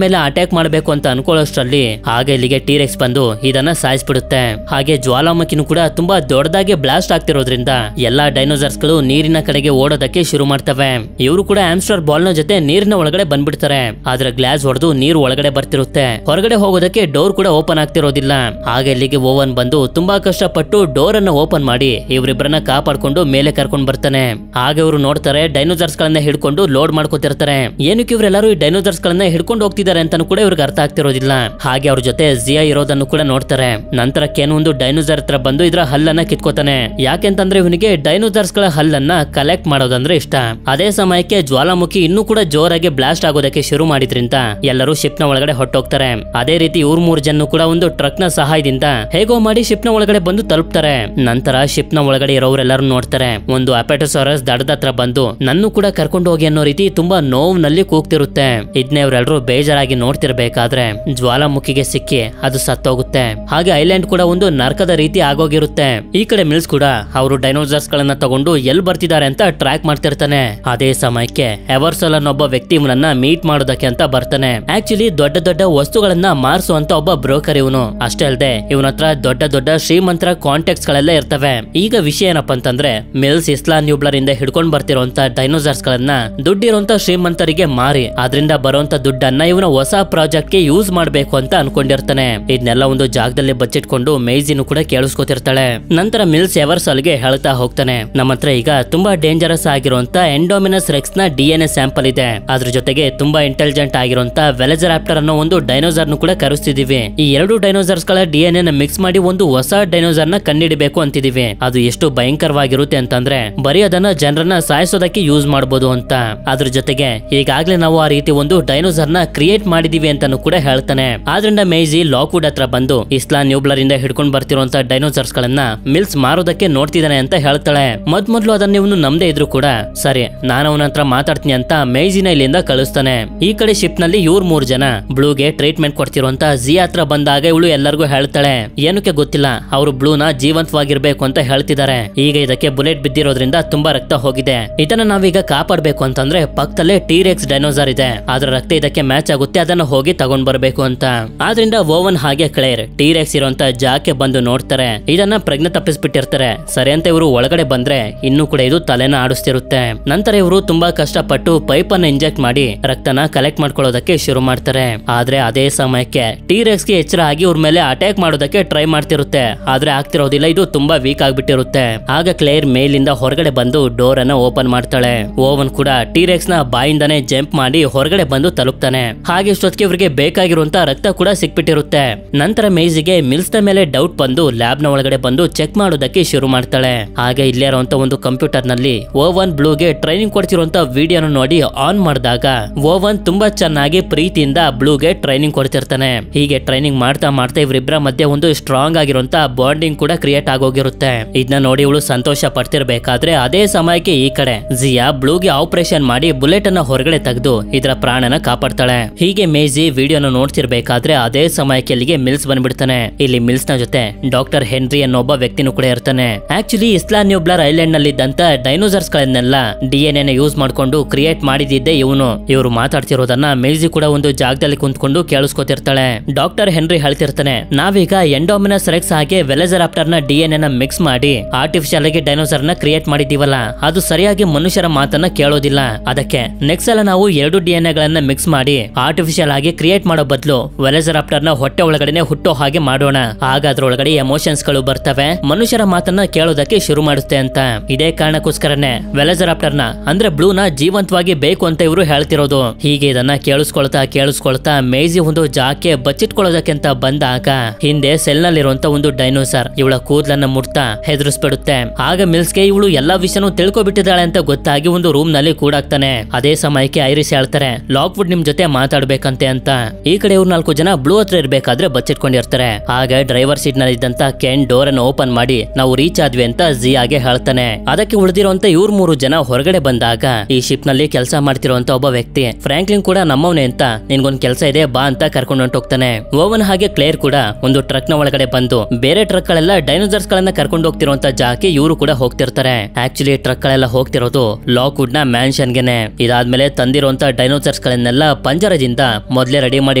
ಮೇಲೆ ಅಟ್ಯಾಕ್ ಮಾಡಬೇಕು ಅಂತ ಅನ್ಕೊಳ್ಳೋಷ್ಟ್ರಲ್ಲಿ ಹಾಗೆ ಇಲ್ಲಿಗೆ ಟೀರೆಕ್ಸ್ ಬಂದು ಇದನ್ನ ಸಾಯಿಸ್ಬಿಡುತ್ತೆ. ಹಾಗೆ ಜ್ವಾಲಾಮುಖಿನೂ ಕೂಡ ತುಂಬಾ ದೊಡ್ಡದಾಗಿ ಬ್ಲಾಸ್ಟ್ ಆಗ್ತಿರೋದ್ರಿಂದ ಎಲ್ಲಾ ಡೈನೋಸಾರ್ಸ್ ಗಳು ನೀರಿನ ಕಡೆಗೆ ಓಡೋದಕ್ಕೆ ಶುರು ಮಾಡ್ತವೆ. ಇವರು ಕೂಡ ಆಮ್ಸ್ಟರ್ ಬಾಲ್ ನ ಜೊತೆ ನೀರಿನ ಒಳಗಡೆ ಬಂದ್ಬಿಡ್ತಾರೆ. ಆದ್ರೆ ಗ್ಲಾಸ್ ಹೊಡೆದು ನೀರು ಒಳಗಡೆ ಬರ್ತಿರುತ್ತೆ. ಹೊರಗಡೆ ಹೋಗೋದಕ್ಕೆ ಡೋರ್ ಕೂಡ ಓಪನ್ ಆಗ್ತಿರೋದಿಲ್ಲ. ಹಾಗೆ ಇಲ್ಲಿಗೆ ಓವನ್ ಬಂದು ತುಂಬಾ ಕಷ್ಟಪಟ್ಟು ಡೋರ್ ಅನ್ನ ಓಪನ್ ಮಾಡಿ ಇವರಿಬ್ಬರನ್ನ ಕಾಪಾಡ್ಕೊಂಡು ಮೇಲೆ ಕರ್ಕೊಂಡ್ ಬರ್ತಾನೆ. ಹಾಗೆ ಇವರು ನೋಡ್ತಾರೆ ಡೈನೋಸಾರ್ಸ್ ಗಳನ್ನ ಹಿಡ್ಕೊಂಡು ಲೋಡ್ ಮಾಡ್ಕೋತಿರ್ತಾರೆ. ಏನಕ್ಕೆ ಇವರೆಲ್ಲರೂ ಈ ಡೈನೋಸಾರ್ಸ್ ಗಳನ್ನ ಹಿಡ್ಕೊಂಡು ಹೋಗ್ತಿದ್ದಾರೆ ಅಂತಾನು ಕೂಡ ಇವ್ರಿಗೆ ಅರ್ಥ ಆಗ್ತಿರೋದಿಲ್ಲ. ಹಾಗೆ ಅವ್ರ ಜೊತೆ ಜಿಯಾ ಇರೋದನ್ನು ಕೂಡ ನೋಡ್ತಾರೆ. ನಂತರ ಕೆನ್ ಒಂದು ಡೈನೋಸಾರ್ ಹತ್ರ ಬಂದು ಇದ್ರ ಹಲ್ಲನ್ನ ಕಿತ್ಕೋತಾನೆ. ಯಾಕೆಂತಂದ್ರೆ ಇವನಿಗೆ ಡೈನೋಸಾರ್ಸ್ ಗಳ ಹಲ್ಲನ್ನ ಕಲೆಕ್ಟ್ ಮಾಡೋದಂದ್ರೆ ಇಷ್ಟ. ಅದೇ ಸಮಯಕ್ಕೆ ಜ್ವಾಲಾಮುಖಿ ಇನ್ನೂ ಕೂಡ ಜೋರಾಗಿ ಬ್ಲಾಸ್ಟ್ ಆಗೋದಕ್ಕೆ ಶುರು ಮಾಡಿದ್ರಿಂದ ಎಲ್ಲರೂ ಶಿಪ್ ನ ಒಳಗಡೆ ಹೊಟ್ಟೋಗ್ತಾರೆ. ಅದೇ ರೀತಿ ಇವ್ರ 3 ಜನ ಕೂಡ ಒಂದು ಟ್ರಕ್ ನ ಸಹಾಯದಿಂದ ಹೇಗೋ ಮಾಡಿ ಶಿಪ್ ನ ಒಳಗಡೆ ಬಂದು ತಲುಪ್ತಾರೆ. ನಂತರ ಶಿಪ್ ನ ಒಳಗಡೆ ಇರೋರೆಲ್ಲರೂ ನೋಡ್ತಾರೆ, ಒಂದು ಅಪೆಟೋಸಾರಸ್ ದಡದ ಹತ್ರ ಬಂದು ನನ್ನೂ ಕೂಡ ಕರ್ಕೊಂಡು ಹೋಗಿ ಅನ್ನೋ ರೀತಿ ತುಂಬಾ ನೋವಿನಲ್ಲಿ ಕೂಗ್ತಿರುತ್ತೆ. ಇದನ್ನೇ ಅವರೆಲ್ಲರೂ ಬೇಜಾರಾಗಿ ನೋಡ್ತಿರ್ಬೇಕಾದ್ರೆ ಜ್ವಾಲಾಮುಖಿಗೆ ಸಿಕ್ಕಿ ಅದು ಸತ್ತೋಗುತ್ತೆ. ಹಾಗೆ ಐಲ್ಯಾಂಡ್ ಕೂಡ ಒಂದು ನರಕದ ರೀತಿ ಆಗೋಗಿರುತ್ತೆ. ಈ ಕಡೆ ಮಿಲ್ಸ್ ಕೂಡ ಅವರು ಡೈನೋಸಾರ್ಸ್ ಗಳನ್ನ ತಗೊಂಡು ಎಲ್ಲಿ ಬರ್ತಿದ್ದಾರೆ ಅಂತ ಟ್ರ್ಯಾಕ್ ಮಾಡ್ತಿರ್ತಾನೆ. ಅದೇ ಸಮಯಕ್ಕೆ ಎವರ್ಸಲ್ ಅನ್ನೋ ಒಬ್ಬ ವ್ಯಕ್ತಿ ಇವನನ್ನ ಮೀಟ್ ಮಾಡೋದಕ್ಕೆ ಅಂತ ಬರ್ತಾನೆ. ಆಕ್ಚುಲಿ ದೊಡ್ಡ ದೊಡ್ಡ ವಸ್ತುಗಳನ್ನ ಮಾರಿಸುವಂತ ಒಬ್ಬ ಬ್ರೋಕರ್ ಇವನು. ಅಷ್ಟೇ ಅಲ್ಲದೆ ಇವನ ಹತ್ರ ದೊಡ್ಡ ದೊಡ್ಡ ಶ್ರೀಮಂತರ ಕಾಂಟ್ಯಾಕ್ಟ್ಸ್ ಗಳೆಲ್ಲ ಇರ್ತವೆ. ಈಗ ವಿಷಯ ಏನಪ್ಪಾ ಅಂತಂದ್ರೆ ಮಿಲ್ಸ್ ಇಸ್ಲಾ ನ್ಯೂಬ್ಲರ್ ಇಂದ ಹಿಡ್ಕೊಂಡ್ ಬರ್ತಿರುವಂತ ಡೈನೋಸಾರ್ಸ್ ಗಳನ್ನ ದುಡ್ಡಿರುವಂತ ಶ್ರೀಮಂತರಿಗೆ ಮಾರಿ ಅದರಿಂದ ಬರುವಂತ ದುಡ್ಡನ್ನ ಇವನ ಹೊಸ ಪ್ರಾಜೆಕ್ಟ್ ಗೆ ಯೂಸ್ ಮಾಡ್ಬೇಕು ಅಂತ ಅನ್ಕೊಂಡಿರ್ತಾನೆ. ಇದನ್ನೆಲ್ಲ ಒಂದು ಜಾಗದಲ್ಲಿ ಬಚ್ಚಿಟ್ಕೊಂಡು ಮೇಜಿನು ಕೂಡ ಕೇಳಿಸ್ಕೊತಿರ್ತಾಳೆ. ನಂತರ ಮಿಲ್ಸ್ ಎವರ್ಸಲ್ ಗೆ ಹೇಳ್ತಾ ಹೋಗ್ತಾನೆ, ನಮ್ಮ ಹತ್ರ ಈಗ ತುಂಬಾ ಡೇಂಜರಸ್ ಆಗಿರುವಂತ ಎಂಡೋಮಿನಸ್ ರೆಕ್ಸ್ ನ DNA ಸ್ಯಾಂಪಲ್ ಇದೆ. ಅದ್ರ ಜೊತೆಗೆ ತುಂಬಾ ಇಂಟೆಲಿಜೆಂಟ್ ಆಗಿರುವಂತ ವೆಲೆಜರಾಪ್ಟರ್ ಅನ್ನೋ ಒಂದು ಡೈನೋಸಾರ್ ನು ಕೂಡ ಕರೆಸ್ತಿದೀವಿ. ಈ 2 ಡೈನೋಸಾರ್ಸ್ ಗಳ DNA ನ ಮಿಕ್ಸ್ ಮಾಡಿ ಒಂದು ಹೊಸ ಡೈನೋಸಾರ್ ನ ಕಂಡಿಡಿಬೇಕು ಅಂತಿದೀವಿ. ಅದು ಎಷ್ಟು ಭಯಂಕರವಾಗಿರುತ್ತೆ ಅಂತಂದ್ರೆ ಬರೀ ಅದನ್ನ ಜನರನ್ನ ಸಾಯಿಸೋದಕ್ಕೆ ಯೂಸ್ ಮಾಡಬಹುದು ಅಂತ. ಅದ್ರ ಜೊತೆಗೆ ಈಗಾಗ್ಲೇ ನಾವು ಆ ರೀತಿ ಒಂದು ಡೈನೋಸಾರ್ ನ ಕ್ರಿಯೇಟ್ ಮಾಡಿದೀವಿ ಅಂತಾನು ಕೂಡ ಹೇಳ್ತಾನೆ. ಆದ್ರಿಂದ ಮೇಜಿ ಲಾಕ್ವುಡ್ ಹತ್ರ ಬಂದು ಇಸ್ಲಾ ನ್ಯೂಬ್ಲರ್ ಇಂದ ಹಿಡ್ಕೊಂಡ್ ಬರ್ತಿರುವಂತ ಡೈನೋಸಾರ್ಸ್ ಗಳನ್ನ ಮಿಲ್ಸ್ ಮಾರೋದಕ್ಕೆ ನೋಡ್ತಿದ್ದಾನೆ ಅಂತ ಹೇಳ್ತಾಳೆ. ಮೊದ್ಲು ಅದನ್ನ ಇವನು ನಮ್ದೇ ಇದ್ರು ಕೂಡ ಸರಿ ನಾನು ಅವನ ಹತ್ರ ಮಾತಾಡ್ತೀನಿ ಅಂತ ಮೇಜಿನ ಇಲ್ಲಿಂದ ಕಳಿಸ್ತಾನೆ. ಈ ಕಡೆ ಶಿಪ್ ನಲ್ಲಿ ಇವ್ರ 3 ಜನ ಬ್ಲೂಗೆ ಟ್ರೀಟ್ಮೆಂಟ್ ಕೊಡ್ತಿರುವಂತ ಜಿಯಾ ಹತ್ರ ಬಂದಾಗ ಇವಳು ಎಲ್ಲರಿಗೂ ಹೇಳ್ತಾಳೆ, ಏನಕ್ಕೆ ಗೊತ್ತಿಲ್ಲ ಅವರು ಬ್ಲೂನ ಜೀವಂತವಾಗಿರ್ಬೇಕು ಅಂತ ಹೇಳ್ತಿದ್ದಾರೆ. ಈಗ ಇದಕ್ಕೆ ಬುಲೆಟ್ ಬಿದ್ದಿರೋದ್ರಿಂದ ತುಂಬಾ ರಕ್ತ ಹೋಗಿದೆ. ಇದನ್ನ ನಾವೀಗ ಕಾಪಾಡ್ಬೇಕು ಅಂತಂದ್ರೆ ಪಕ್ಕದಲ್ಲೇ ಟೀರೆಕ್ಸ್ ಡೈನೋಸಾರ್ ಇದೆ, ಅದ್ರ ರಕ್ತ ಇದಕ್ಕೆ ಮ್ಯಾಚ್ ಆಗುತ್ತೆ, ಅದನ್ನ ಹೋಗಿ ತಗೊಂಡ್ ಬರ್ಬೇಕು ಅಂತ. ಆದ್ರಿಂದ ಓವನ್ ಹಾಗೆ ಕ್ಲೇರ್ ಟೀರೆಕ್ಸ್ ಇರುವಂತ ಜಾಕೆ ಬಂದು ನೋಡ್ತಾರೆ. ಇದನ್ನ ಪ್ರಜ್ಞೆ ತಪ್ಪಿಸ್ಬಿಟ್ಟಿರ್ತಾರೆ. ಸರಿ ಅಂತ ಇವರು ಒಳಗಡೆ ಬಂದ್ರೆ ಇನ್ನೂ ಕೂಡ ಇದು ತಲೆನ ಆಡಿಸ್ತಿರುತ್ತೆ. ನಂತರ ಇವರು ತುಂಬಾ ಕಷ್ಟಪಟ್ಟು ಪೈಪ್ ಅನ್ನ ಇಂಜೆಕ್ಟ್ ಮಾಡಿ ರಕ್ತನ ಕಲೆಕ್ಟ್ ಮಾಡ್ಕೊಳ್ಳೋದಕ್ಕೆ ಶುರು ಮಾಡ್ತಾರೆ. ಆದ್ರೆ ಅದೇ ಸಮಯಕ್ಕೆ ಟೀರೆಕ್ಸ್ ಗೆ ಎಚ್ಚರ ಆಗಿ ಇವ್ರ ಮೇಲೆ ಅಟ್ಯಾಕ್ ಮಾಡೋದಕ್ಕೆ ಟ್ರೈ ಮಾಡ್ತಿರುತ್ತೆ. ಆದ್ರೆ ಆಗ್ತಿರೋದಿಲ್ಲ, ಇದು ತುಂಬಾ ವೀಕ್ ಆಗ್ಬಿಟ್ಟಿರುತ್ತೆ. ಆಗ ಕ್ಲೇರ್ ಮೇಲಿಂದ ಹೊರಗಡೆ ಬಂದು ಡೋರ್ ಅನ್ನ ಓಪನ್ ಮಾಡ್ತಾಳೆ. ಓವನ್ ಕೂಡ ಟೀರೆಕ್ಸ್ ನ ಬಾಯಿಂದಾನೆ ಜಂಪ್ ಮಾಡಿ ಹೊರಗಡೆ ಬಂದು ತಲುಪ್ತಾನೆ. ಹಾಗೆ ಇಷ್ಟೊತ್ತಿಗೆ ಇವರಿಗೆ ಬೇಕಾಗಿರುವಂತ ರಕ್ತ ಕೂಡ ಸಿಕ್ಬಿಟ್ಟಿರುತ್ತೆ. ನಂತರ ಮೇಜಿಗೆ ಮಿಲ್ಸ್ ನ ಮೇಲೆ ಡೌಟ್ ಬಂದು ಲ್ಯಾಬ್ ನ ಒಳಗಡೆ ಬಂದು ಚೆಕ್ ಮಾಡೋದಕ್ಕೆ ಶುರು ಮಾಡ್ತಾಳೆ. ಹಾಗೆ ಇಲ್ಲೇ ಇರುವಂತ ಒಂದು ಕಂಪ್ಯೂಟರ್ ನಲ್ಲಿ ಓವನ್ ಬ್ಲೂಗೆ ಟ್ರೈನಿಂಗ್ ಕೊಡ್ತಿರುವಂತ ವಿಡಿಯೋನ ನೋಡಿ ಆನ್ ಮಾಡಿದಾಗ ಓವನ್ ತುಂಬಾ ಚೆನ್ನಾಗಿ ಪ್ರೀತಿಯಿಂದ ಬ್ಲೂಗೆ ಟ್ರೈನಿಂಗ್ ಕೊಡ್ತಿರ್ತಾನೆ. ಹೀಗೆ ಟ್ರೈನಿಂಗ್ ಮಾಡ್ತಾ ಇವರಿಬ್ಬರ ಮಧ್ಯೆ ಒಂದು ಸ್ಟ್ರಾಂಗ್ ಆಗಿರುವಂತ ಬಾಂಡಿಂಗ್ ಕೂಡ ಕ್ರಿಯೇಟ್ ಆಗೋಗಿರುತ್ತೆ. ಇದನ್ನ ನೋಡಿ ಇವಳು ಸಂತೋಷ ಪಡ್ತಿರ್ಬೇಕಾದ್ರೆ ಅದೇ ಸಮಯಕ್ಕೆ ಈ ಕಡೆ ಜಿಯಾ ಬ್ಲೂಗೆ ಆಪರೇಷನ್ ಮಾಡಿ ಬುಲೆಟ್ ಅನ್ನ ಹೊರಗಡೆ ತೆಗೆದು ಇದರ ಪ್ರಾಣನ ಕಾಪಾಡ್ತಾಳೆ. ಹೀಗೆ ಮೇಜಿ ವಿಡಿಯೋನ ನೋಡ್ತಿರ್ಬೇಕಾದ್ರೆ ಅದೇ ಸಮಯಕ್ಕೆ ಇಲ್ಲಿಗೆ ಮಿಲ್ಸ್ ಬಂದ್ಬಿಡ್ತಾನೆ. ಇಲ್ಲಿ ಮಿಲ್ಸ್ ನ ಜೊತೆ ಡಾಕ್ಟರ್ ಹೆನ್ರಿ ಅನ್ನೋ ಒಬ್ಬ ವ್ಯಕ್ತಿನೂ ಕೂಡ ಇರ್ತಾನೆ. ಆಕ್ಚುಲಿ ಇಸ್ಲಾ ನ್ಯೂಬ್ಲರ್ ಐಲ್ಯಾಂಡ್ ನಲ್ಲಿ ಇದ್ದಂತ ಡೈನೋಸಾರ್ಸ್ ಗಳನ್ನೆಲ್ಲ DNA ನ ಯೂಸ್ ಮಾಡ್ಕೊಂಡು ಕ್ರಿಯೇಟ್ ಮಾಡಿದ್ದೆ ಇವನು. ಇವರು ಮಾತಾಡ್ತಿರೋದನ್ನ ಮೇಜಿ ಕೂಡ ಒಂದು ಜಾಗದಲ್ಲಿ ಕುಂತ್ಕೊಂಡು ಕೇಳಿಸ್ಕೊತಿರ್ತಾಳೆ. ಡಾಕ್ಟರ್ ಹೆನ್ರಿ ಹೇಳ್ತಿರ್ತಾನೆ, ನಾವೀಗ ಎಂಡೋಮಿನಸ್ ರೆಕ್ಸ್ ಹಾಗೆ ವೆಲೆಜರಾಪ್ಟರ್ ನ DNA ನ ಮಿಕ್ಸ್ ಮಾಡಿ ಆರ್ಟಿಫಿಷಿಯಲ್ ಆಗಿ ಡೈನೋಸಾರ್ ನ ಕ್ರಿಯೇಟ್ ಮಾಡಿದೀವಲ್ಲ, ಅದು ಸರಿಯಾಗಿ ಮನುಷ್ಯರ ಮಾತನ್ನ ಕೇಳೋದಿಲ್ಲ. ಅದಕ್ಕೆ ನೆಕ್ಸ್ಟ್ ಸಲ ನಾವು 2 DNA ಗಳನ್ನ ಮಿಕ್ಸ್ ಮಾಡಿ ಆರ್ಟಿಫಿಷಿಯಲ್ ಆಗಿ ಕ್ರಿಯೇಟ್ ಮಾಡೋ ಬದಲು ವೆಲೆಜರಾಪ್ಟರ್ ನ ಹೊಟ್ಟೆ ಒಳಗಡೆ ಹುಟ್ಟೋ ಹಾಗೆ ಮಾಡೋಣ. ಆಗ ಅದ್ರೊಳಗಡೆ ಎಮೋಷನ್ಸ್ ಗಳು ಬರ್ತವೆ, ಮನುಷ್ಯರ ಮಾತನ್ನ ಕೇಳೋದಕ್ಕೆ ಶುರು ಮಾಡುತ್ತೆ ಅಂತ. ಇದೇ ಕಾರಣಕ್ಕೋಸ್ಕರನೇ ವೆಲೆಜರಾಪ್ಟರ್ ನ ಅಂದ್ರೆ ಬ್ಲೂನ ಜೀವಂತವಾಗಿ ಬೇಕು ಅಂತ ಇವರು ಹೇಳ್ತಿರೋದು. ಹೀಗೆ ಇದನ್ನ ಕೇಳಿಸ್ಕೊಳ್ತಾ ಮೇಜಿ ಒಂದು ಜಾಕೆ ಬಚ್ಚಿಟ್ಕೊಳ್ಳೋದಕ್ಕೆ ಅಂತ ಬಂದಾಗ ಹಿಂದೆ ಸೆಲ್ ನಲ್ಲಿರುವಂತ ಒಂದು ಡೈನೋಸಾರ್ ಇವಳ ಕೂದಲನ್ನ ಮುಟ್ತಾ ಹೆದರಿಸ್ಬಿಡುತ್ತೆ. ಆಗ ಮಿಲ್ಸ್ಗೆ ಇವಳು ಎಲ್ಲಾ ವಿಷಯನೂ ತಿಳ್ಕೊಬಿಟ್ಟಿದ್ದಾಳೆ ಅಂತ ಗೊತ್ತಾಗಿ ಒಂದು ರೂಮ್ ನಲ್ಲಿ ಕೂಡಾಕ್ತಾನೆ. ಅದೇ ಸಮಯಕ್ಕೆ ಐರಿಸ್ ಹೇಳ್ತಾರೆ, ಲಾಕ್ವುಡ್ ನಿಮ್ ಜೊತೆ ಮಾತಾಡ್ಬೇಕಂತೆ ಅಂತ. ಈ ಕಡೆ ಇವ್ರು 4 ಜನ ಬ್ಲೂ ಹತ್ರ ಇರ್ಬೇಕಾದ್ರೆ ಬಚ್ಚಿಟ್ಕೊಂಡಿರ್ತಾರೆ. ಆಗ ಡ್ರೈವರ್ ಸೀಟ್ ನಲ್ಲಿ ಇದ್ದಂತ ಕೆನ್ ಡೋರ್ ಅನ್ನು ಓಪನ್ ಮಾಡಿ ನಾವು ರೀಚ್ ಆದ್ವಿ ಅಂತ ಜಿಯಾಗೆ ಹೇಳ್ತಾನೆ. ಅದಕ್ಕೆ ಉಳಿದಿರುವಂತ ಇವ್ರು 3 ಜನ ಹೊರಗಡೆ ಬಂದಾಗ ಈ ಶಿಪ್ ನಲ್ಲಿ ಕೆಲಸ ಮಾಡ್ತಿರುವಂತ ಒಬ್ಬ ವ್ಯಕ್ತಿ ಫ್ರಾಂಕ್ಲಿನ್ ಕೂಡ ನಮ್ಮವನೇ ಅಂತ, ನಿನ್ಗೊಂದ್ ಕೆಲಸ ಇದೆ ಬಾ ಅಂತ ಕರ್ಕೊಂಡು ಹೊಂಟೋಗ್ತಾನೆ. ಓವನ್ ಹಾಗೆ ಕ್ಲೇರ್ ಕೂಡ ಒಂದು ಟ್ರಕ್ ನ ಒಳಗಡೆ ಬಂದು ಬೇರೆ ಟ್ರಕ್ ಗಳೆಲ್ಲ ಡೈನೋಸಾರ್ಸ್ ಗಳನ್ನ ಕರ್ಕೊಂಡು ಹೋಗ್ತಿರುವಂತ ಜಾಗಕ್ಕೆ ಇವರು ಕೂಡ ಹೋಗ್ತಿರ್ತಾರೆ. ಆಕ್ಚುಲಿ ಟ್ರಕ್ ಗಳೆಲ್ಲ ಹೋಗ್ತಿರೋದು ಲಾಕ್ವುಡ್ ನ ಮ್ಯಾನ್ಷನ್ ಗೆನೆ. ಇದಾದ್ಮೇಲೆ ತಂದಿರುವಂತ ಡೈನೋಸಾರ್ಸ್ ಗಳನ್ನೆಲ್ಲ ಪಂಜರದಿಂದ ಮೊದಲೇ ರೆಡಿ ಮಾಡಿ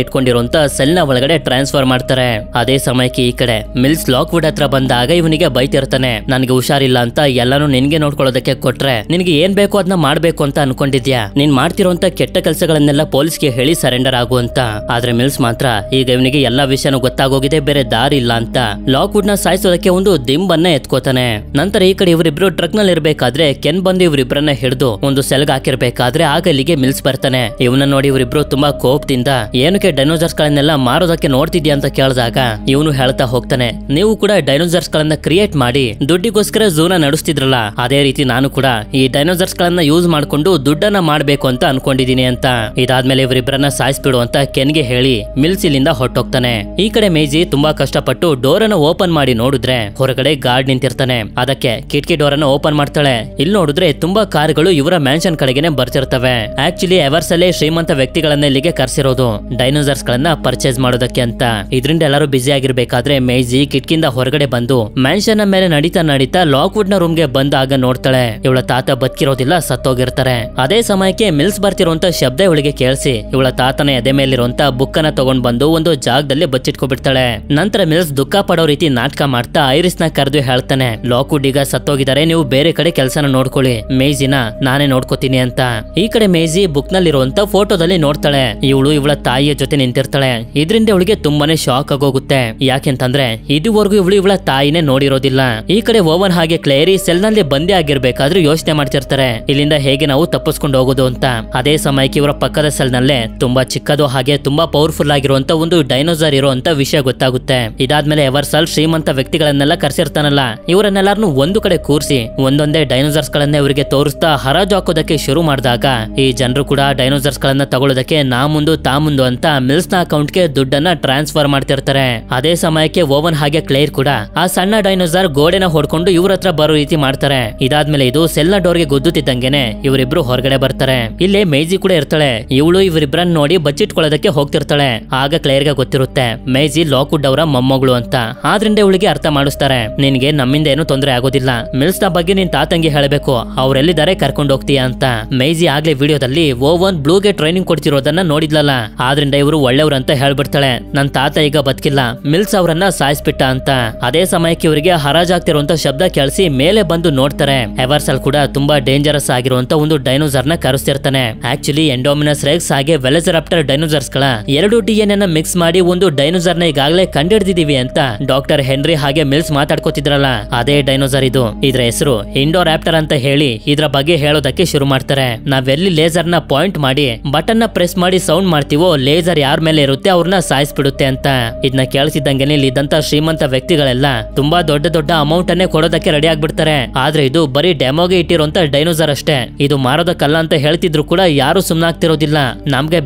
ಇಟ್ಕೊಂಡಿರುವಂತ ಸೆಲ್ ನ ಒಳಗಡೆ ಟ್ರಾನ್ಸ್ಫರ್ ಮಾಡ್ತಾರೆ. ಅದೇ ಸಮಯಕ್ಕೆ ಈ ಕಡೆ ಮಿಲ್ಸ್ ಲಾಕ್ವುಡ್ ಹತ್ರ ಬಂದಾಗ ಇವನಿಗೆ ಬೈತಿರ್ತಾನೆ, ನನ್ಗೆ ಹುಷಾರಿಲ್ಲ ಅಂತ ಎಲ್ಲಾನು ನಿನ್ಗೆ ನೋಡ್ಕೊಳ್ಳೋದಕ್ಕೆ ಕೊಟ್ರೆ ನಿನ್ಗೆ ಏನ್ ಬೇಕೋ ಅದನ್ನ ಮಾಡ್ಬೇಕು ಅಂತ ಅನ್ಕೊಂಡಿದ್ಯಾ, ನೀನ್ ಮಾಡ್ತಿರುವಂತ ಕೆಟ್ಟ ಕೆಲಸಗಳನ್ನೆಲ್ಲ ಪೊಲೀಸ್ಗೆ ಹೇಳಿ ಸರೆಂಡರ್ ಆಗು ಅಂತ. ಆದ್ರೆ ಮಿಲ್ಸ್ ಮಾತ್ರ ಈಗ ಇವನಿಗೆ ಎಲ್ಲಾ ವಿಷಯನೂ ಗೊತ್ತಾಗೋಗಿದೆ, ಬೇರೆ ದಾರಿ ಇಲ್ಲ ಅಂತ ಲಾಕ್ವುಡ್ ನ ಸಾಯಿಸೋದಕ್ಕೆ ಒಂದು ದಿಂಬನ್ನ ಎತ್ಕೋತಾನೆ. ನಂತರ ಈ ಕಡೆ ಇವರಿಬ್ರು ಟ್ರಕ್ ನಲ್ಲಿ ಇರ್ಬೇಕಾದ್ರೆ ಕೆನ್ ಬಂದು ಇವರಿಬ್ರನ್ನ ಹಿಡಿದು ಒಂದು ಸೆಲ್ಗ್ ಹಾಕಿರ್ಬೇಕಾದ್ರೆ ಆಗ ಇಲ್ಲಿಗೆ ಮಿಲ್ಸ್ ಬರ್ತಾನೆ. ಇವನ್ನ ನೋಡಿ ಇವರಿಬ್ರು ತುಂಬಾ ಕೋಪದಿಂದ ಏನಕ್ಕೆ ಡೈನೋಸಾರ್ಸ್ ಗಳನ್ನೆಲ್ಲ ಮಾರೋದಕ್ಕೆ ನೋಡ್ತಿದ್ಯಾ ಅಂತ ಕೇಳಿದಾಗ ಇವನು ಹೇಳ್ತಾ ಹೋಗ್ತಾನೆ, ನೀವು ಕೂಡ ಡೈನೋಸಾರ್ಸ್ ಗಳನ್ನ ಕ್ರಿಯೇಟ್ ಮಾಡಿ ದುಡ್ಡಿಗೋಸ್ಕರ ಝೂನ ನಡೆಸ್ತಿದ್ರಲ್ಲ, ಅದೇ ರೀತಿ ನಾನು ಕೂಡ ಈ ಡೈನೋಸಾರ್ಸ್ ಗಳನ್ನ ಗಳನ್ನ ಯೂಸ್ ಮಾಡ್ಕೊಂಡು ದುಡ್ಡನ್ನ ಮಾಡ್ಬೇಕು ಅಂತ ಅನ್ಕೊಂಡಿದೀನಿ ಅಂತ. ಇದಾದ್ಮೇಲೆ ಇವರಿಬ್ಬರನ್ನ ಸಾಯಿಸ್ಬಿಡು ಅಂತ ಕೆನ್ಗೆ ಹೇಳಿ ಮಿಲ್ಸ್ ಇಲ್ಲಿಂದ ಹೊರಟೋಗ್ತಾನೆ. ಈ ಕಡೆ ಮೇಜಿ ತುಂಬಾ ಕಷ್ಟಪಟ್ಟು ಡೋರ್ ಅನ್ನ ಓಪನ್ ಮಾಡಿ ನೋಡಿದ್ರೆ ಹೊರಗಡೆ ಗಾರ್ಡ್ ನಿಂತಿರ್ತಾನೆ. ಅದಕ್ಕೆ ಕಿಟಕಿ ಡೋರ್ ಅನ್ನ ಓಪನ್ ಮಾಡ್ತಾಳೆ. ಇಲ್ಲಿ ನೋಡಿದ್ರೆ ತುಂಬಾ ಕಾರುಗಳು ಇವರ ಮ್ಯಾನ್ಷನ್ ಕಡೆಗೆನೆ ಬರ್ತಿರ್ತವೆ. ಆಕ್ಚುಲಿ ಎವರ್ಸ್ ಅಲ್ಲೇ ಶ್ರೀಮಂತ ವ್ಯಕ್ತಿಗಳನ್ನ ಇಲ್ಲಿಗೆ ಕರ್ಸಿರೋದು ಡೈನೋಸಾರ್ಸ್ ಗಳನ್ನ ಪರ್ಚೇಸ್ ಮಾಡೋದಕ್ಕೆ ಅಂತ. ಇದರಿಂದ ಎಲ್ಲರೂ ಬಿಸಿ ಆಗಿರ್ಬೇಕಾದ್ರೆ ಮೇಜಿ ಕಿಟಕಿಯಿಂದ ಹೊರಗಡೆ ಬಂದು ಮ್ಯಾನ್ಷನ್ ಮೇಲೆ ನಡೀತಾ ಲಾಕ್ವುಡ್ ನ ರೂಮ್ ಗೆ ಬಂದಾಗ ನೋಡ್ತಾಳೆ ಇವಳ ತಾತ ಬದುಕಿರೋದಿಲ್ಲ, ಸತ್ತೋಗಿರ್ತಾರೆ. ಅದೇ ಸಮಯಕ್ಕೆ ಮಿಲ್ಸ್ ಬರ್ತಿರುವಂತ ಶಬ್ದ ಇವಳಿಗೆ ಕೇಳಿಸಿ ಇವಳ ತಾತನ ಎದೆ ಮೇಲಿರುವಂತ ಬುಕ್ ಅನ್ನ ತಗೊಂಡ್ ಬಂದು ಒಂದು ಜಾಗದಲ್ಲಿ ಬಚ್ಚಿಟ್ಕೊಬಿಡ್ತಾಳೆ. ನಂತರ ಮಿಲ್ಸ್ ದುಃಖ ಪಡೋ ರೀತಿ ನಾಟಕ ಮಾಡ್ತಾ ಐರಿಸ್ ನ ಕರೆದು ಹೇಳ್ತಾನೆ, ಲಾಕ್ವುಡ್ ಈಗ ಸತ್ತೋಗಿದ್ದಾರೆ, ನೀವು ಬೇರೆ ಕಡೆ ಕೆಲಸನ ನೋಡ್ಕೊಳ್ಳಿ, ಮೇಜಿನ ನಾನೇ ನೋಡ್ಕೋತೀನಿ ಅಂತ. ಈ ಕಡೆ ಮೇಜಿ ಬುಕ್ ನಲ್ಲಿರುವಂತ ಫೋಟೋದಲ್ಲಿ ನೋಡ್ತಾಳೆ ಇವಳು ಇವಳ ತಾಯಿಯ ಜೊತೆ ನಿಂತಿರ್ತಾಳೆ. ಇದರಿಂದ ಇವಳಿಗೆ ತುಂಬಾನೇ ಶಾಕ್ ಆಗೋಗುತ್ತೆ. ಯಾಕೆಂತಂದ್ರೆ ಇದುವರೆಗೂ ಇವಳ ತಾಯಿನೇ ನೋಡಿರೋದಿಲ್ಲ. ಈ ಕಡೆ ಓವನ್ ಹಾಗೆ ಕ್ಲೇರಿ ಸೆಲ್ ನಲ್ಲಿ ಬಂದಿ ಆಗಿರ್ಬೇಕಾದ್ರೂ ಯೋಚನೆ ಮಾಡ್ತಿರ್ತಾರೆ ಇಲ್ಲಿಂದ ಹೇಗೆ ನಾವು ತಪ್ಪಿಸ್ಕೊಂಡು ಹೋಗೋದು ಅಂತ. ಅದೇ ಸಮಯಕ್ಕೆ ಇವರ ಪಕ್ಕದ ಸೆಲ್ ನಲ್ಲೇ ತುಂಬಾ ಚಿಕ್ಕದು ಹಾಗೆ ತುಂಬಾ ಪವರ್ಫುಲ್ ಆಗಿರುವಂತ ಒಂದು ಡೈನೋಸಾರ್ ಇರುವಂತ ವಿಷಯ ಗೊತ್ತಾಗುತ್ತೆ. ಇದಾದ್ಮೇಲೆ ಎವರ್ಸಲ್ ಶ್ರೀಮಂತ ವ್ಯಕ್ತಿಗಳನ್ನೆಲ್ಲ ಕರ್ಸಿರ್ತಾನಲ್ಲ, ಇವರನ್ನೆಲ್ಲಾರನು ಒಂದು ಕಡೆ ಕೂರಿಸಿ ಒಂದೊಂದೇ ಡೈನೋಸಾರ್ಸ್ ಗಳನ್ನ ಇವರಿಗೆ ತೋರಿಸ್ತಾ ಹರಾಜು ಹಾಕೋದಕ್ಕೆ ಶುರು ಮಾಡಿದಾಗ ಈ ಜನರು ಕೂಡ ಡೈನೋಸಾರ್ಸ್ ಗಳನ್ನ ತಗೊಳ್ಳೋದಕ್ಕೆ ನಾ ಮುಂದು ತಾ ಮುಂದು ಅಂತ ಮಿಲ್ಸ್ ನ ಅಕೌಂಟ್ ಗೆ ದುಡ್ಡನ್ನ ಟ್ರಾನ್ಸ್ಫರ್ ಮಾಡ್ತಿರ್ತಾರೆ. ಅದೇ ಸಮಯಕ್ಕೆ ಓವನ್ ಹಾಗೆ ಕ್ಲೇರ್ ಕೂಡ ಆ ಸಣ್ಣ ಡೈನೋಸಾರ್ ಗೋಡೆನ ಹೊಡ್ಕೊಂಡು ಇವ್ರ ಹತ್ರ ಬರೋ ರೀತಿ ಮಾಡ್ತಾರೆ. ಇದಾದ್ಮೇಲೆ ಇದು ಸೆಲ್ ನ ಡೋರ್ಗೆ ಗುದ್ದುತ್ತಿದ್ದಂಗೆನೆ ಇವರಿಬ್ರು ಹೊರಗಡೆ ಬರ್ತಾರೆ. ಇಲ್ಲಿ ಮೇಜಿ ಕೂಡ ಇರ್ತಾಳೆ. ಇವಳು ಇವರಿಬ್ರನ್ನ ನೋಡಿ ಬಚ್ಚಿಟ್ಕೊಳ್ಳೋದಕ್ಕೆ ಹೋಗ್ತಿರ್ತಾಳೆ. ಆಗ ಕ್ಲೇರ್ಗೆ ಗೊತ್ತಿರುತ್ತೆ ಮೇಜಿ ಲಾಕ್ವುಡ್ ಅವರ ಮೊಮ್ಮಗಳು ಅಂತ. ಆದ್ರಿಂದ ಇವಳಿಗೆ ಅರ್ಥ ಮಾಡಿಸ್ತಾರೆ, ನಿನ್ಗೆ ನಮ್ಮಿಂದ ಏನು ತೊಂದರೆ ಆಗೋದಿಲ್ಲ, ಮಿಲ್ಸ್ ನ ಬಗ್ಗೆ ನಿನ್ ತಾತಂಗೆ ಹೇಳಬೇಕು, ಅವ್ರೆಲ್ಲಿದ್ದಾರೆ ಕರ್ಕೊಂಡು ಹೋಗ್ತೀಯಾ ಅಂತ. ಮೇಜಿ ಆಗ್ಲೇ ವಿಡಿಯೋದಲ್ಲಿ ಓವನ್ ಬ್ಲೂಗೆ ಟ್ರೈನಿಂಗ್ ಕೊಡ್ತಿರೋದನ್ನ ನೋಡಿದ್ಲಲ್ಲ, ಆದ್ರಿಂದ ಇವರು ಒಳ್ಳೆಯವರು ಅಂತ ಹೇಳ್ಬಿಡ್ತಾಳೆ. ನನ್ ತಾತ ಈಗ ಬದುಕಿಲ್ಲ, ಮಿಲ್ಸ್ ಅವರನ್ನ ಸಾಯಿಸ್ಬಿಟ್ಟ ಅಂತ. ಅದೇ ಸಮಯಕ್ಕೆ ಇವರಿಗೆ ಹರಾಜಾಗ್ತಿರುವಂತ ಶಬ್ದ ಕೇಳಿಸಿ ಮೇಲೆ ಬಂದು ನೋಡ್ತಾರೆ. ಎವರ್ಸಲ್ ಕೂಡ ತುಂಬಾ ಡೇಂಜರಸ್ ಆಗಿರುವಂತ ಒಂದು ಡೈನೋಸಾರ್ ನ ಕರೆಸ್ತಿರ್ತಾನೆ. ಆಕ್ಚುಲಿ ಎಂಡೋಮಿನಸ್ ರೆಕ್ಸ್ ಹಾಗೆ ವೆಲೋಸಿರಾಪ್ಟರ್ ಡೈನೋಸಾರ್ಸ್ ಗಳ ಎರಡು DNA ನ ಮಿಕ್ಸ್ ಮಾಡಿ ಒಂದು ಡೈನೋಸಾರ್ ನ ಈಗಾಗಲೇ ಕಂಡಿಡ್ದಿದೀವಿ ಅಂತ ಡಾಕ್ಟರ್ ಹೆನ್ರಿ ಹಾಗೆ ಮಿಲ್ಸ್ ಮಾತಾಡ್ಕೋತಿದ್ರಲ್ಲ, ಅದೇ ಡೈನೋಸಾರ್ ಇದು. ಇದ್ರ ಹೆಸರು ಇಂಡೋರಾಪ್ಟರ್ ಅಂತ ಹೇಳಿ ಇದ್ರ ಬಗ್ಗೆ ಹೇಳೋದಕ್ಕೆ ಶುರು ಮಾಡ್ತಾರೆ. ನಾವೆಲ್ಲಿ ಲೇಸರ್ ನ ಪಾಯಿಂಟ್ ಮಾಡಿ ಬಟನ್ ನ ಪ್ರೆಸ್ ಮಾಡಿ ಸೌಂಡ್ ಮಾಡ್ತೀವೋ ಲೇಸರ್ ಯಾರ ಮೇಲೆ ಇರುತ್ತೆ ಅವ್ರನ್ನ ಸಾಯಿಸ್ಬಿಡುತ್ತೆ ಅಂತ. ಇದನ್ನ ಕೇಳಿಸಿದಂಗೆನೆ ಇದ್ದಂತ ಶ್ರೀಮಂತ ವ್ಯಕ್ತಿಗಳೆಲ್ಲ ತುಂಬಾ ದೊಡ್ಡ ದೊಡ್ಡ ಅಮೌಂಟ್ ಅನ್ನೇ ಕೊಡೋದಕ್ಕೆ ರೆಡಿ ಆಗ್ಬಿಡ್ತಾರೆ. ಆದ್ರೆ ಇದು ಬರೀ ಡೆಮೋಗೆ ಇಟ್ಟಿರುವಂತ ಡೈನೋಸಾರ್ ಅಷ್ಟೇ, ಇದು ಮಾರೋದಕ್ಕಲ್ಲ ಅಂತ ಹೇಳ್ತಿದ್ರು ಕೂಡ ಯಾರು ಸುಮ್ನಾಗ್ತಿರೋದಿಲ್ಲ. ನಮ್ಗೆ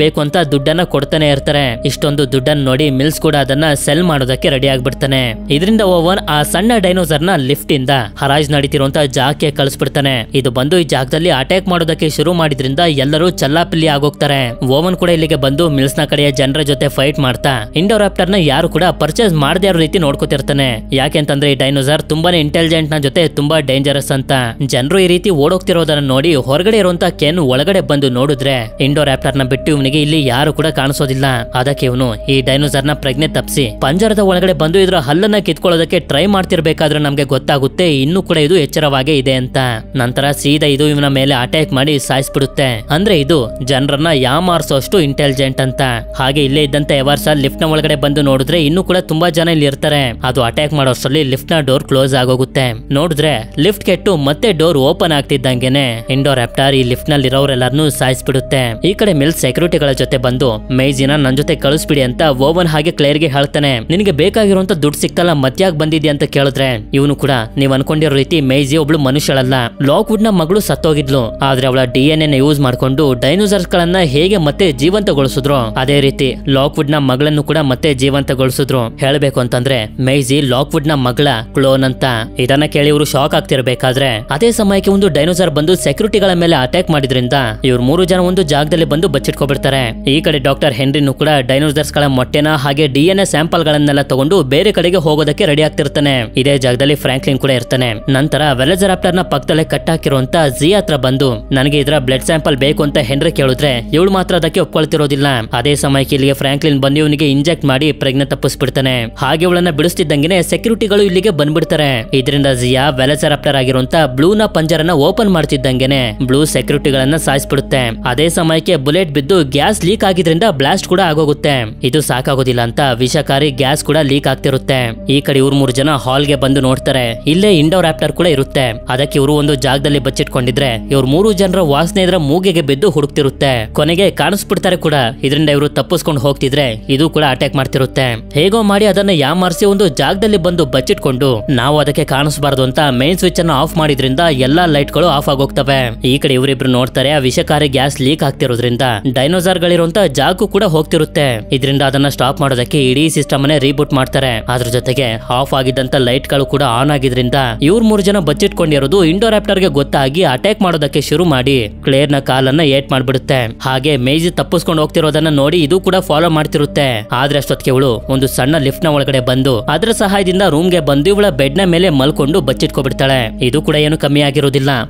ಬೇಕು ಅಂತ ದುಡ್ಡನ್ನ ಕೊಡ್ತಾನೆ ಇರ್ತಾರೆ. ಇಷ್ಟೊಂದು ದುಡ್ಡನ್ನ ನೋಡಿ ಮಿಲ್ಸ್ ಕೂಡ ಅದನ್ನ ಸೆಲ್ ಮಾಡೋದಕ್ಕೆ ರೆಡಿ ಆಗ್ಬಿಡ್ತಾನೆ. ಇದರಿಂದ ಓವನ್ ಆ ಸಣ್ಣ ಡೈನೋಸಾರ್ ನ ಲಿಫ್ಟ್ ಇಂದ ಹರಾಜ್ ನಡೀತಿರುವಂತ ಜಾಗಕ್ಕೆ ಕಳಿಸ್ಬಿಡ್ತಾನೆ. ಇದು ಬಂದು ಈ ಜಾಗದಲ್ಲಿ ಅಟ್ಯಾಕ್ ಮಾಡೋದಕ್ಕೆ ಶುರು ಮಾಡಿದ್ರಿಂದ ಎಲ್ಲರೂ ಚಲ್ಲಾಪಿಲ್ಲಿ ಆಗೋಗ್ತಾರೆ. ಓವನ್ ಕೂಡ ಇಲ್ಲಿಗೆ ಬಂದು ಮಿಲ್ಸ್ ನ ಕಡೆಯ ಜನರ ಜೊತೆ ಫೈಟ್ ಮಾಡ್ತಾ ಇಂಡೋರಾಪ್ಟರ್ ನ ಯಾರು ಕೂಡ ಪರ್ಚೇಸ್ ಮಾಡದೇ ಇರೋ ರೀತಿ ನೋಡ್ಕೋತಿರ್ತಾನೆ. ಯಾಕೆಂತಂದ್ರೆ ಈ ಡೈನೋಸಾರ್ ತುಂಬಾನೇ ಇಂಟೆಲಿಜೆಂಟ್ ನ ಜೊತೆ ತುಂಬಾ ಡೇಂಜರಸ್ ಅಂತ. ಜನರು ಈ ರೀತಿ ಓಡೋಗ್ತಿರೋದನ್ನ ನೋಡಿ ಹೊರಗಡೆ ಇರುವಂತ ಕೆನ್ ಒಳಗಡೆ ಬಂದು ನೋಡಿದ್ರೆ ಇಂಡೋರಾಪ್ಟರ್ ನ ಬಿಟ್ಟು ಇವನಿಗೆ ಇಲ್ಲಿ ಯಾರು ಕೂಡ ಕಾಣಿಸೋದಿಲ್ಲ. ಅದಕ್ಕೆ ಇವನು ಈ ಡೈನೋಸಾರ್ ನ ಪ್ರಜ್ಞೆ ತಪ್ಪಿಸಿ ಪಂಜರದ ಒಳಗಡೆ ಬಂದು ಇದ್ರ ಹಲ್ಲನ್ನ ಕಿತ್ಕೊಳ್ಳೋದಕ್ಕೆ ಟ್ರೈ ಮಾಡ್ತಿರ್ಬೇಕಾದ್ರೆ ನಮ್ಗೆ ಗೊತ್ತಾಗುತ್ತೆ ಇನ್ನು ಕೂಡ ಇದು ಎಚ್ಚರವಾಗೇ ಇದೆ ಅಂತ. ನಂತರ ಸೀದಾ ಇದು ಇವನ ಮೇಲೆ ಅಟ್ಯಾಕ್ ಮಾಡಿ ಸಾಯಿಸ್ಬಿಡುತ್ತೆ. ಅಂದ್ರೆ ಇದು ಜನರನ್ನ ಯಾಮಾರಿಸೋಷ್ಟು ಇಂಟೆಲಿಜೆಂಟ್ ಅಂತ. ಹಾಗೆ ಇಲ್ಲೇ ಇದ್ದಂತ ಎವರ್ಸ ಲಿಫ್ಟ್ ನ ಒಳಗಡೆ ಬಂದು ನೋಡಿದ್ರೆ ಇನ್ನು ಕೂಡ ತುಂಬಾ ಜನ ಇಲ್ಲಿ ಇರ್ತಾರೆ. ಅದು ಅಟ್ಯಾಕ್ ಮಾಡೋಷ್ಟರಲ್ಲಿ ಲಿಫ್ಟ್ ನ ಡೋರ್ ಕ್ಲೋಸ್ ಆಗೋಗುತ್ತೆ. ನೋಡಿದ್ರೆ ಲಿಫ್ಟ್ ಕೆಟ್ಟು ಮತ್ತೆ ಡೋರ್ ಓಪನ್ ಆಗ್ತಿದ್ದಂಗೆನೆ ಇಂಡೋರಾಪ್ಟರ್ ಈ ಲಿಫ್ಟ್ ನಲ್ಲಿ ಇರೋರೆಲ್ಲರನ್ನು ಸಾಯಿಸ್ಬಿಡುತ್ತೆ. ಈ ಕಡೆ ಮಿಲ್ಸ್ ಸೆಕ್ಯೂರಿಟಿಗಳ ಜೊತೆ ಬಂದು ಮೇಜಿನ ನನ್ ಜೊತೆ ಕಳಿಸ್ಬಿಡಿ ಅಂತ ಓವನ್ ಹಾಗೆ ಕ್ಲೇರ್ಗೆ ಹೇಳ್ತಾನೆ. ನಿನಗೆ ಬೇಕಾಗಿರುವಂತ ದುಡ್ಡು ಸಿಕ್ತಲ್ಲ ಮತ್ಯಾಗ್ ಬಂದಿದ್ಯಾ ಅಂತ ಕೇಳಿದ್ರೆ ಇವನು ಕೂಡ ನೀವ್ ಅನ್ಕೊಂಡಿರೋ ರೀತಿ ಮೇಜಿ ಒಬ್ಳು ಮನುಷ್ಯಳಲ್ಲ, ಲಾಕ್ವುಡ್ ನ ಮಗಳು ಸತ್ತೋಗಿದ್ಲು. ಆದ್ರೆ ಅವಳ DNA ನ ಯೂಸ್ ಮಾಡ್ಕೊಂಡು ಡೈನೋಸಾರ್ಸ್ ಗಳನ್ನ ಹೇಗೆ ಮತ್ತೆ ಜೀವಂತಗೊಳಿಸಿದ್ರು ಅದೇ ರೀತಿ ಲಾಕ್ವುಡ್ ನ ಮಗಳನ್ನು ಕೂಡ ಮತ್ತೆ ಜೀವಂತಗೊಳಿಸಿದ್ರು. ಹೇಳ್ಬೇಕು ಅಂತಂದ್ರೆ ಮೇಜಿ ಲಾಕ್ವುಡ್ ನ ಮಗಳ ಕ್ಲೋನ್ ಅಂತ. ಇದನ್ನ ಕೇಳಿ ಇವರು ಶಾಕ್ ಆಗ್ತಿರ್ಬೇಕಾದ್ರೆ ಅದೇ ಸಮಯಕ್ಕೆ ಒಂದು ಡೈನೋಸಾರ್ ಬಂದು ಸೆಕ್ಯೂರಿಟಿಗಳ ಮೇಲೆ ಅಟ್ಯಾಕ್ ಮಾಡಿದ್ರಿಂದ ಇವ್ರು 3 ಜನ ಒಂದು ಜಾಗದಲ್ಲಿ ಬಂದು ಬಚ್ಚಿಟ್ಕೊಬಿಡ್ತಾರೆ. ಈ ಕಡೆ ಡಾಕ್ಟರ್ ಹೆನ್ರಿನು ಕೂಡ ಡೈನೋಸಾರ್ಸ್ ಗಳ ಮೊಟ್ಟೆನ ಹಾಗೆ DNA ಸ್ಯಾಂಪಲ್ ಗಳನ್ನೆಲ್ಲ ತಗೊಂಡು ಬೇರೆ ಕಡೆಗೆ ಹೋಗೋದಕ್ಕೆ ರೆಡಿ ಆಗ್ತಿರ್ತಾನೆ. ಇದೇ ಜಾಗದಲ್ಲಿ ಫ್ರಾಂಕ್ಲಿನ್ ಕೂಡ ಇರ್ತಾನೆ. ನಂತರ ವೆಲೋಸಿರಾಪ್ಟರ್ ನ ಪಕ್ಕದಲ್ಲೇ ಕಟ್ಟಾಕಿರುವಂತ ಜಿ ಹತ್ರ ಬಂದು ನನಗೆ ಇದರ ಬ್ಲಡ್ ಸ್ಯಾಂಪಲ್ ಬೇಕು ಅಂತ ಹೆನ್ರಿ ಕೇಳಿದ್ರೆ ಇವಳು ಮಾತ್ರ ಅದಕ್ಕೆ ಒಪ್ಕೊಳ್ತಿರೋದಿಲ್ಲ. ಅದೇ ಸಮಯಕ್ಕೆ ಇಲ್ಲಿಗೆ ಫ್ರಾಂಕ್ಲಿನ್ ಬಂದು ಇವನಿಗೆ ಇಂಜೆಕ್ಟ್ ಮಾಡಿ ಪ್ರಜ್ಞೆ ತಪ್ಪಿಸ್ಬಿಡ್ತಾನೆ. ಹಾಗೆ ಇವಳನ್ನ ಬಿಡಿಸ್ತಿದ್ದಂಗೆನೆ ಸೆಕ್ಯೂರಿಟಿಗಳು ಇಲ್ಲಿಗೆ ಬಂದ್ಬಿಡ್ತಾರೆ. ಇದರಿಂದ ಜಿಯಾ ವೆಲೋಸಿರಾಪ್ಟರ್ ಆಗಿರುವಂತ ಬ್ಲೂ ನ ಪಂಜರನ ಓಪನ್ ಮಾಡ್ತಿದ್ದಂಗೆನೆ ಬ್ಲೂ ಸೆಕ್ಯೂರಿಟಿಗಳನ್ನ ಸಾಯಿಸ್ಬಿಡುತ್ತೆ. ಅದೇ ಸಮಯಕ್ಕೆ ಬುಲೆಟ್ ಬಿದ್ದು ಗ್ಯಾಸ್ ಲೀಕ್ ಆಗಿದ್ರಿಂದ ಬ್ಲಾಸ್ಟ್ ಕೂಡ ಆಗೋಗುತ್ತೆ. ಇದು ಸಾಕಾಗೋದಿಲ್ಲ ಅಂತ ವಿಷಕಾರಿ ಗ್ಯಾಸ್ ಕೂಡ ಲೀಕ್ ಆಗ್ತಿರುತ್ತೆ. ಈ ಕಡೆ ಇವ್ರು 3 ಜನ ಹಾಲ್ಗೆ ಬಂದು ನೋಡ್ತಾರೆ. ಇಲ್ಲೇ ಇಂಡೋರಾಪ್ಟರ್ ಕೂಡ ಇರುತ್ತೆ. ಅದಕ್ಕೆ ಇವರು ಒಂದು ಜಾಗದಲ್ಲಿ ಬಚ್ಚಿಟ್ಕೊಂಡಿದ್ರೆ ಇವ್ರು 3 ಜನರ ವಾಸನೆ ಇದ್ರ ಮೂಗೆಗೆ ಬಿದ್ದು ಹುಡುಕ್ತಿರುತ್ತೆ. ಕೊನೆಗೆ ಕಾಣಿಸ್ಬಿಡ್ತಾರೆ ಕೂಡ. ಇದರಿಂದ ಇವರು ತಪ್ಪಿಸ್ಕೊಂಡು ಹೋಗ್ತಿದ್ರೆ ಇದು ಕೂಡ ಅಟ್ಯಾಕ್ ಮಾಡ್ತಿರುತ್ತೆ. ಹೇಗೋ ಮಾಡಿ ಅದನ್ನ ಯಾಮಾರಿಸಿ ಒಂದು ಜಾಗದಲ್ಲಿ ಬಂದು ಬಚ್ಚಿಟ್ಕೊಂಡು ನಾವು ಅದಕ್ಕೆ ಕಾಣಿಸಬಾರದು ಅಂತ ಮೇನ್ ಸ್ವಿಚ್ ಅನ್ನ ಆಫ್ ಮಾಡಿದ್ರಿಂದ ಎಲ್ಲಾ ಲೈಟ್ ಗಳು ಗಳು ಆಫ್ ಆಗೋಗ್ತವೆ. ಈ ಕಡೆ ಇವರಿಬ್ರು ನೋಡ್ತಾರೆ ಆ ವಿಷಕಾರಿ ಗ್ಯಾಸ್ ಲೀಕ್ ಆಗ್ತಿರೋದ್ರಿಂದ ಡೈನೋಸಾರ್ ಗಳಿರುವಂತ ಜಾಗಕ್ಕೂ ಕೂಡ ಹೋಗ್ತಿರುತ್ತೆ. ಇದರಿಂದ ಅದನ್ನ ಸ್ಟಾಪ್ ಮಾಡೋದಕ್ಕೆ ಇಡೀ ಸಿಸ್ಟಮ್ ಅನ್ನೇ ರೀಬೂಟ್ ಮಾಡ್ತಾರೆ. ಅದ್ರ ಜೊತೆಗೆ ಆಫ್ ಆಗಿದ್ದಂತ ಲೈಟ್ ಗಳು ಕೂಡ ಆನ್ ಆಗಿದ್ರಿಂದ ಇವ್ರ 3 ಜನ ಬಚ್ಚಿಟ್ಕೊಂಡಿರೋದು ಇಂಡೋರಾಪ್ಟರ್ ಗೆ ಗೊತ್ತಾಗಿ ಅಟ್ಯಾಕ್ ಮಾಡೋದಕ್ಕೆ ಶುರು ಮಾಡಿ ಕ್ಲೇರ್ ನ ಕಾಲನ್ನ ಏಟ್ ಮಾಡ್ಬಿಡುತ್ತೆ. ಹಾಗೆ ಮೇಜಿ ತಪ್ಪಿಸ್ಕೊಂಡು ಹೋಗ್ತಿರೋದನ್ನ ನೋಡಿ ಇದು ಕೂಡ ಫಾಲೋ ಮಾಡ್ತಿರುತ್ತೆ. ಆದ್ರೆ ಅಷ್ಟೊತ್ತಿಗೆ ಇವಳು ಒಂದು ಸಣ್ಣ ಲಿಫ್ಟ್ ನ ಒಳಗಡೆ ಬಂದು ಅದರ ಸಹಾಯದಿಂದ ರೂಮ್ ಗೆ ಬಂದು ಇವಳ ಬೆಡ್ ನ ಮೇಲೆ ಮಲ್ಕೊಂಡು ಬಚ್ಚಿಟ್ಕೊಬಿಡ್ತಾಳೆ. ಇದು ಕೂಡ ಏನು ಕಮ್ಮಿ ಆಗಿರೋದಿಲ್ಲ.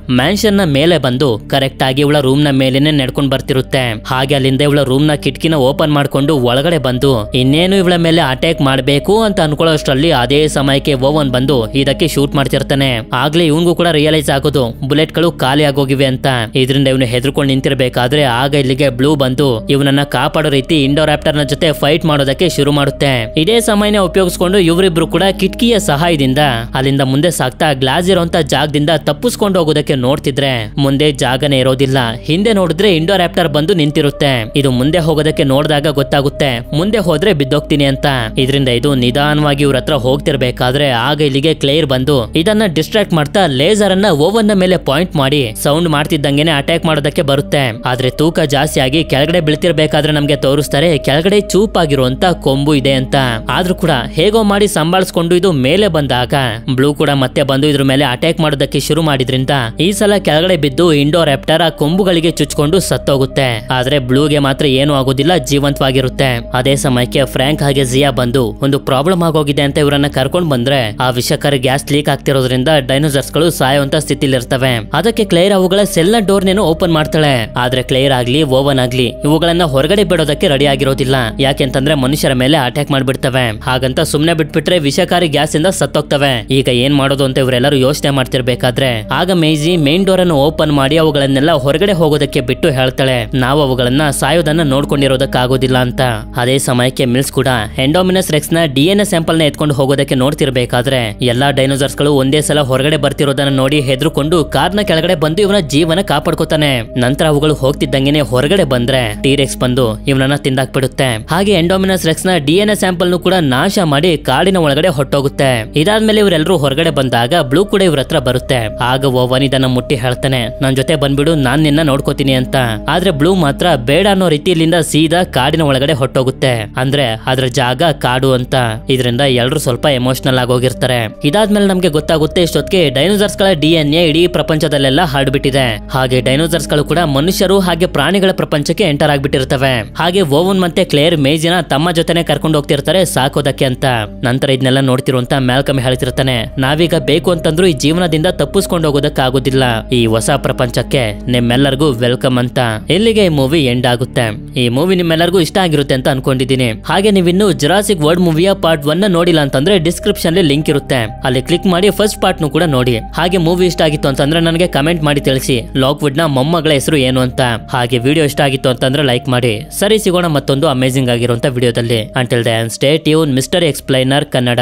ಮ್ಯಾನ್ಷನ್ ನ ಮೇಲೆ ಬಂದು ಕರೆಕ್ಟ್ ಆಗಿ ಇವಳ ರೂಮ್ ನ ಮೇಲೆನೆ ನಡ್ಕೊಂಡ್ ಬರ್ತಿರುತ್ತೆ. ಹಾಗೆ ಅಲ್ಲಿಂದ ಇವಳ ರೂಮ್ ನ ಕಿಟಕಿನ ಓಪನ್ ಮಾಡ್ಕೊಂಡು ಒಳಗಡೆ ಬಂದು ಇನ್ನೇನು ಇವಳ ಮೇಲೆ ಅಟ್ಯಾಕ್ ಮಾಡ್ಬೇಕು ಅಂತ ಅನ್ಕೊಳ್ಳೋಷ್ಟ್ರಲ್ಲಿ ಅದೇ ಸಮಯಕ್ಕೆ ಓವನ್ ಬಂದು ಇದಕ್ಕೆ ಶೂಟ್ ಮಾಡ್ತಿರ್ತಾನೆ. ಆಗ್ಲೇ ಇವನ್ಗೂ ಕೂಡ ರಿಯಲೈಸ್ ಆಗೋದು ಬುಲೆಟ್ ಗಳು ಖಾಲಿ ಆಗೋಗಿವೆ ಅಂತ. ಇದರಿಂದ ಇವನು ಹೆದರ್ಕೊಂಡು ನಿಂತಿರ್ಬೇಕಾದ್ರೆ ಆಗ ಇಲ್ಲಿಗೆ ಬ್ಲೂ ಬಂದು ಇವನನ್ನ ಕಾಪಾಡೋ ರೀತಿ ಇಂಡೋರಾಪ್ಟರ್ ನ ಜೊತೆ ಫೈಟ್ ಮಾಡೋದಕ್ಕೆ ಶುರು ಮಾಡುತ್ತೆ. ಇದೇ ಸಮಯನ ಉಪಯೋಗಿಸ್ಕೊಂಡು ಇವರಿಬ್ರು ಕೂಡ ಕಿಟಕಿಯ ಸಹಾಯದಿಂದ ಅಲ್ಲಿಂದ ಮುಂದೆ ಸಾಕ್ತಾ ಗ್ಲಾಸ್ ಇರೋಂತ ಜಾಗದಿಂದ ತಪ್ಪಿಸ್ಕೊಂಡು ಹೋಗೋದಕ್ಕೆ ನೋಡ್ತಿದ್ರೆ ಮುಂದೆ ಜಾಗನೇ ಇರೋದಿಲ್ಲ. ಹಿಂದೆ ನೋಡಿದ್ರೆ ಇಂಡೋರಾಪ್ಟರ್ ಬಂದು ನಿಂತಿರುತ್ತೆ. ಇದು ಮುಂದೆ ಹೋಗೋದಕ್ಕೆ ನೋಡಿದಾಗ ಗೊತ್ತಾಗುತ್ತೆ ಮುಂದೆ ಹೋದ್ರೆ ಬಿದ್ದೋಗ್ತೀನಿ ಅಂತ. ಇದರಿಂದ ಇದು ನಿಧಾನವಾಗಿ ಇವ್ರ ಹತ್ರ ಹೋಗ್ತಿರ್ಬೇಕಾದ್ರೆ ಆಗ ಇಲ್ಲಿಗೆ ಕ್ಲೇರ್ ಬಂದು ಇದನ್ನ ಡಿಸ್ಟ್ರಾಕ್ಟ್ ಮಾಡ್ತಾ ಲೇಸರ್ ಅನ್ನ ಓವನ್ ನ ಮೇಲೆ ಪಾಯಿಂಟ್ ಮಾಡಿ ಸೌಂಡ್ ಮಾಡ್ತಿದ್ದಂಗೆನೆ ಅಟ್ಯಾಕ್ ಮಾಡೋದಕ್ಕೆ ಬರುತ್ತೆ. ಆದ್ರೆ ತೂಕ ಜಾಸ್ತಿ ಆಗಿ ಕೆಳಗಡೆ ಬೀಳ್ತಿರ್ಬೇಕಾದ್ರೆ ನಮ್ಗೆ ತೋರಿಸ್ತಾರೆ ಕೆಳಗಡೆ ಚೂಪಾಗಿರುವಂತ ಕೊಂಬು ಇದೆ ಅಂತ. ಆದ್ರೂ ಕೂಡ ಹೇಗೋ ಮಾಡಿ ಸಂಭಾಳಿಸ್ಕೊಂಡು ಇದು ಮೇಲೆ ಬಂದಾಗ ಬ್ಲೂ ಕೂಡ ಮತ್ತೆ ಬಂದು ಇದ್ರ ಮೇಲೆ ಅಟ್ಯಾಕ್ ಮಾಡೋದಕ್ಕೆ ಶುರು ಮಾಡಿದ್ರಿಂದ ಈ ಸಲ ಕೆಳಗಡೆ ಬಿದ್ದು ಇಂಡೋರಾಪ್ಟರ್ ಆ ಕೊಂಬುಗಳಿಗೆ ಚುಚ್ಕೊಂಡು ಸತ್ತೋಗುತ್ತೆ. ಆದ್ರೆ ಬ್ಲೂಗೆ ಮಾತ್ರ ಏನು ಆಗೋದಿಲ್ಲ, ಜೀವಂತವಾಗಿರುತ್ತೆ. ಅದೇ ಸಮಯಕ್ಕೆ ಫ್ರಾಂಕ್ ಹಾಗೆ ಜಿಯಾ ಬಂದು ಒಂದು ಪ್ರಾಬ್ಲಮ್ ಆಗೋಗಿದೆ ಅಂತ ಇವರನ್ನ ಕರ್ಕೊಂಡ್ ಬಂದ್ರೆ ಆ ವಿಷಕಾರಿ ಗ್ಯಾಸ್ ಲೀಕ್ ಆಗ್ತಿರೋದ್ರಿಂದ ಡೈನೋಸಾರ್ಸ್ ಗಳು ಸಾಯುವಂತ ಸ್ಥಿತಿಲಿ ಇರ್ತವೆ. ಅದಕ್ಕೆ ಕ್ಲೇರ್ ಅವುಗಳ ಸೆಲ್ ನ ಡೋರ್ ನೇನು ಓಪನ್ ಮಾಡ್ತಾಳೆ. ಆದ್ರೆ ಕ್ಲೇರ್ ಆಗ್ಲಿ ಓವನ್ ಆಗ್ಲಿ ಇವುಗಳನ್ನ ಹೊರಗಡೆ ಬಿಡೋದಕ್ಕೆ ರೆಡಿ ಆಗಿರೋದಿಲ್ಲ. ಯಾಕೆಂತಂದ್ರೆ ಮನುಷ್ಯರ ಮೇಲೆ ಅಟ್ಯಾಕ್ ಮಾಡ್ಬಿಡ್ತವೆ. ಹಾಗಂತ ಸುಮ್ನೆ ಬಿಟ್ಬಿಟ್ರೆ ವಿಷಕಾರಿ ಗ್ಯಾಸ್ ಇಂದ ಸತ್ತೋಗ್ತವೆ. ಈಗ ಏನ್ ಮಾಡೋದು ಅಂತ ಇವರೆಲ್ಲರೂ ಯೋಚನೆ ಮಾಡ್ತಿರ್ಬೇಕಾದ್ರೆ ಆಗ ಮೇಜಿ ಮೇನ್ ಡೋರ್ ಅನ್ನು ಓಪನ್ ಮಾಡಿ ಅವುಗಳನ್ನೆಲ್ಲ ಹೊರಗಡೆ ಹೋಗೋದಕ್ಕೆ ಬಿಟ್ಟು ಹೇಳ್ತಾಳೆ ನಾವು ಅವುಗಳನ್ನ ಸಾಯೋದನ್ನ ನೋಡ್ಕೊಂಡಿರೋದಕ್ಕಾಗೋದಿಲ್ಲ ಅಂತ. ಅದೇ ಸಮಯಕ್ಕೆ ಮಿಲ್ಸ್ ಕೂಡ ಎಂಡೋಮಿನಸ್ ರೆಕ್ಸ್ ನ DNA ಸ್ಯಾಂಪಲ್ ನ ಎತ್ಕೊಂಡು ಹೋಗೋದಕ್ಕೆ ನೋಡ್ತಿರ್ಬೇಕಾದ್ರೆ ಎಲ್ಲಾ ಡೈನೋಸಾರ್ಸ್ ಗಳು ಒಂದೇ ಸಲ ಹೊರಗಡೆ ಬರ್ತಿರೋದನ್ನ ನೋಡಿ ಹೆದರ್ಕೊಂಡು ಕಾರ್ನ ಕೆಳಗಡೆ ಬಂದು ಇವನ ಜೀವನ ಕಾಪಾಡ್ಕೋತಾನೆ. ನಂತರ ಅವುಗಳು ಹೋಗ್ತಿದ್ದಂಗೆನೆ ಹೊರಗಡೆ ಬಂದ್ರೆ ಟೀರೆಕ್ಸ್ ಬಂದು ಇವನನ್ನ ತಿಂದಾಕ್ಬಿಡುತ್ತೆ. ಹಾಗೆ ಎಂಡೋಮಿನಸ್ ರೆಕ್ಸ್ ನ DNA ಸ್ಯಾಂಪಲ್ ನು ಕೂಡ ನಾಶ ಮಾಡಿ ಕಾಡಿನ ಒಳಗಡೆ ಹೊಟ್ಟೋಗುತ್ತೆ. ಇದಾದ್ಮೇಲೆ ಇವರೆಲ್ಲರೂ ಹೊರಗಡೆ ಬಂದಾಗ ಬ್ಲೂ ಕೂಡ ಇವ್ರ ಹತ್ರ ಬರುತ್ತೆ. ಆಗ ಓವನ್ ಇದನ್ನ ಮುಟ್ಟಿ ಹೇಳ್ತಾನೆ ನನ್ ಜೊತೆ ಬಂದ್ಬಿಡು, ನಾನ್ ನಿನ್ನ ನೋಡ್ಕೋತೀನಿ ಅಂತ. ಆದ್ರೆ ಬ್ಲೂ ಮಾತ್ರ ಬೇಡ ಅನ್ನೋ ರೀತಿಯಿಂದ ಸೀದಾ ಕಾಡಿನ ಒಳಗಡೆ ಹೊಟ್ಟೋಗುತ್ತೆ. ಅಂದ್ರೆ ಅದ್ರ ಜಾಗ ಕಾಡು ಅಂತ. ಇದರಿಂದ ಎಲ್ಲರೂ ಸ್ವಲ್ಪ ಎಮೋಷನಲ್ ಆಗೋಗಿರ್ತಾರೆ. ಇದಾದ್ಮೇಲೆ ನಮ್ಗೆ ಗೊತ್ತಾಗುತ್ತೆ ಇಷ್ಟೊತ್ತಿಗೆ ಡೈನೋಸಾರ್ಸ್ ಗಳ DNA ಇಡೀ ಪ್ರಪಂಚದಲ್ಲೆಲ್ಲ ಹರಡ್ಬಿಟ್ಟಿದೆ. ಹಾಗೆ ಡೈನೋಸಾರ್ಸ್ ಗಳು ಕೂಡ ಮನುಷ್ಯರು ಹಾಗೆ ಪ್ರಾಣಿಗಳ ಪ್ರಪಂಚಕ್ಕೆ ಎಂಟರ್ ಆಗ್ಬಿಟ್ಟಿರ್ತವೆ. ಹಾಗೆ ಓವನ್ ಮತ್ತೆ ಕ್ಲೇರ್ ಮೇಜಿನ ತಮ್ಮ ಜೊತೆನೆ ಕರ್ಕೊಂಡು ಹೋಗ್ತಿರ್ತಾರೆ ಸಾಕೋದಕ್ಕೆ ಅಂತ. ನಂತರ ಇದನ್ನೆಲ್ಲ ನೋಡ್ತಿರುವಂತ ಮ್ಯಾಲ್ಕಮ್ ಹೇಳ್ತಿರ್ತಾನೆ ನಾವೀಗ ಬೇಕು ಅಂತಂದ್ರೂ ಈ ಜೀವನದಿಂದ ತಪ್ಪಿಸ್ಕೊಂಡು ಹೋಗೋದಕ್ಕಾಗೋದಿಲ್ಲ. ಈ ಹೊಸ ಪ್ರಪಂಚಕ್ಕೆ ನಿಮ್ಮೆಲ್ಲರಿಗೂ ವೆಲ್ಕಮ್ ಅಂತ. ಇಲ್ಲಿಗೆ ಈ ಮೂವಿ ಎಂಡ್ ಆಗುತ್ತೆ. ಈ ಮೂವಿ ನಿಮ್ಮೆಲ್ಲರಿಗೂ ಇಷ್ಟ ಆಗಿರುತ್ತೆ ಅಂತ ಅನ್ಕೊಂಡಿದ್ದೀನಿ. ಹಾಗೆ ನೀವಿನ್ನು ಜುರಾಸಿಕ್ ವರ್ಲ್ಡ್ ಮೂವಿಯ ಪಾರ್ಟ್ 1 ನೋಡಿಲ್ಲ ಅಂತಂದ್ರೆ ಡಿಸ್ಕ್ರಿಪ್ಷನ್ ಲಿಂಕ್ ಇರುತ್ತೆ, ಅಲ್ಲಿ ಕ್ಲಿಕ್ ಮಾಡಿ ಫಸ್ಟ್ ಪಾರ್ಟ್ ನು ಕೂಡ ನೋಡಿ. ಹಾಗೆ ಮೂವಿ ಇಷ್ಟ ಆಗಿತ್ತು ಅಂತಂದ್ರೆ ನನಗೆ ಕಮೆಂಟ್ ಮಾಡಿ ತಿಳಿಸಿ ಲಾಕ್ವುಡ್ ನ ಮೊಮ್ಮಗಳ ಹೆಸರು ಏನು ಅಂತ. ಹಾಗೆ ವಿಡಿಯೋ ಇಷ್ಟ ಆಗಿತ್ತು ಅಂತಂದ್ರೆ ಲೈಕ್ ಮಾಡಿ. ಸರಿ, ಸಿಗೋಣ ಮತ್ತೊಂದು ಅಮೇಜಿಂಗ್ ಆಗಿರುವಂತ ವಿಡಿಯೋದಲ್ಲಿ. Until then stay tune mister explainer Kannada.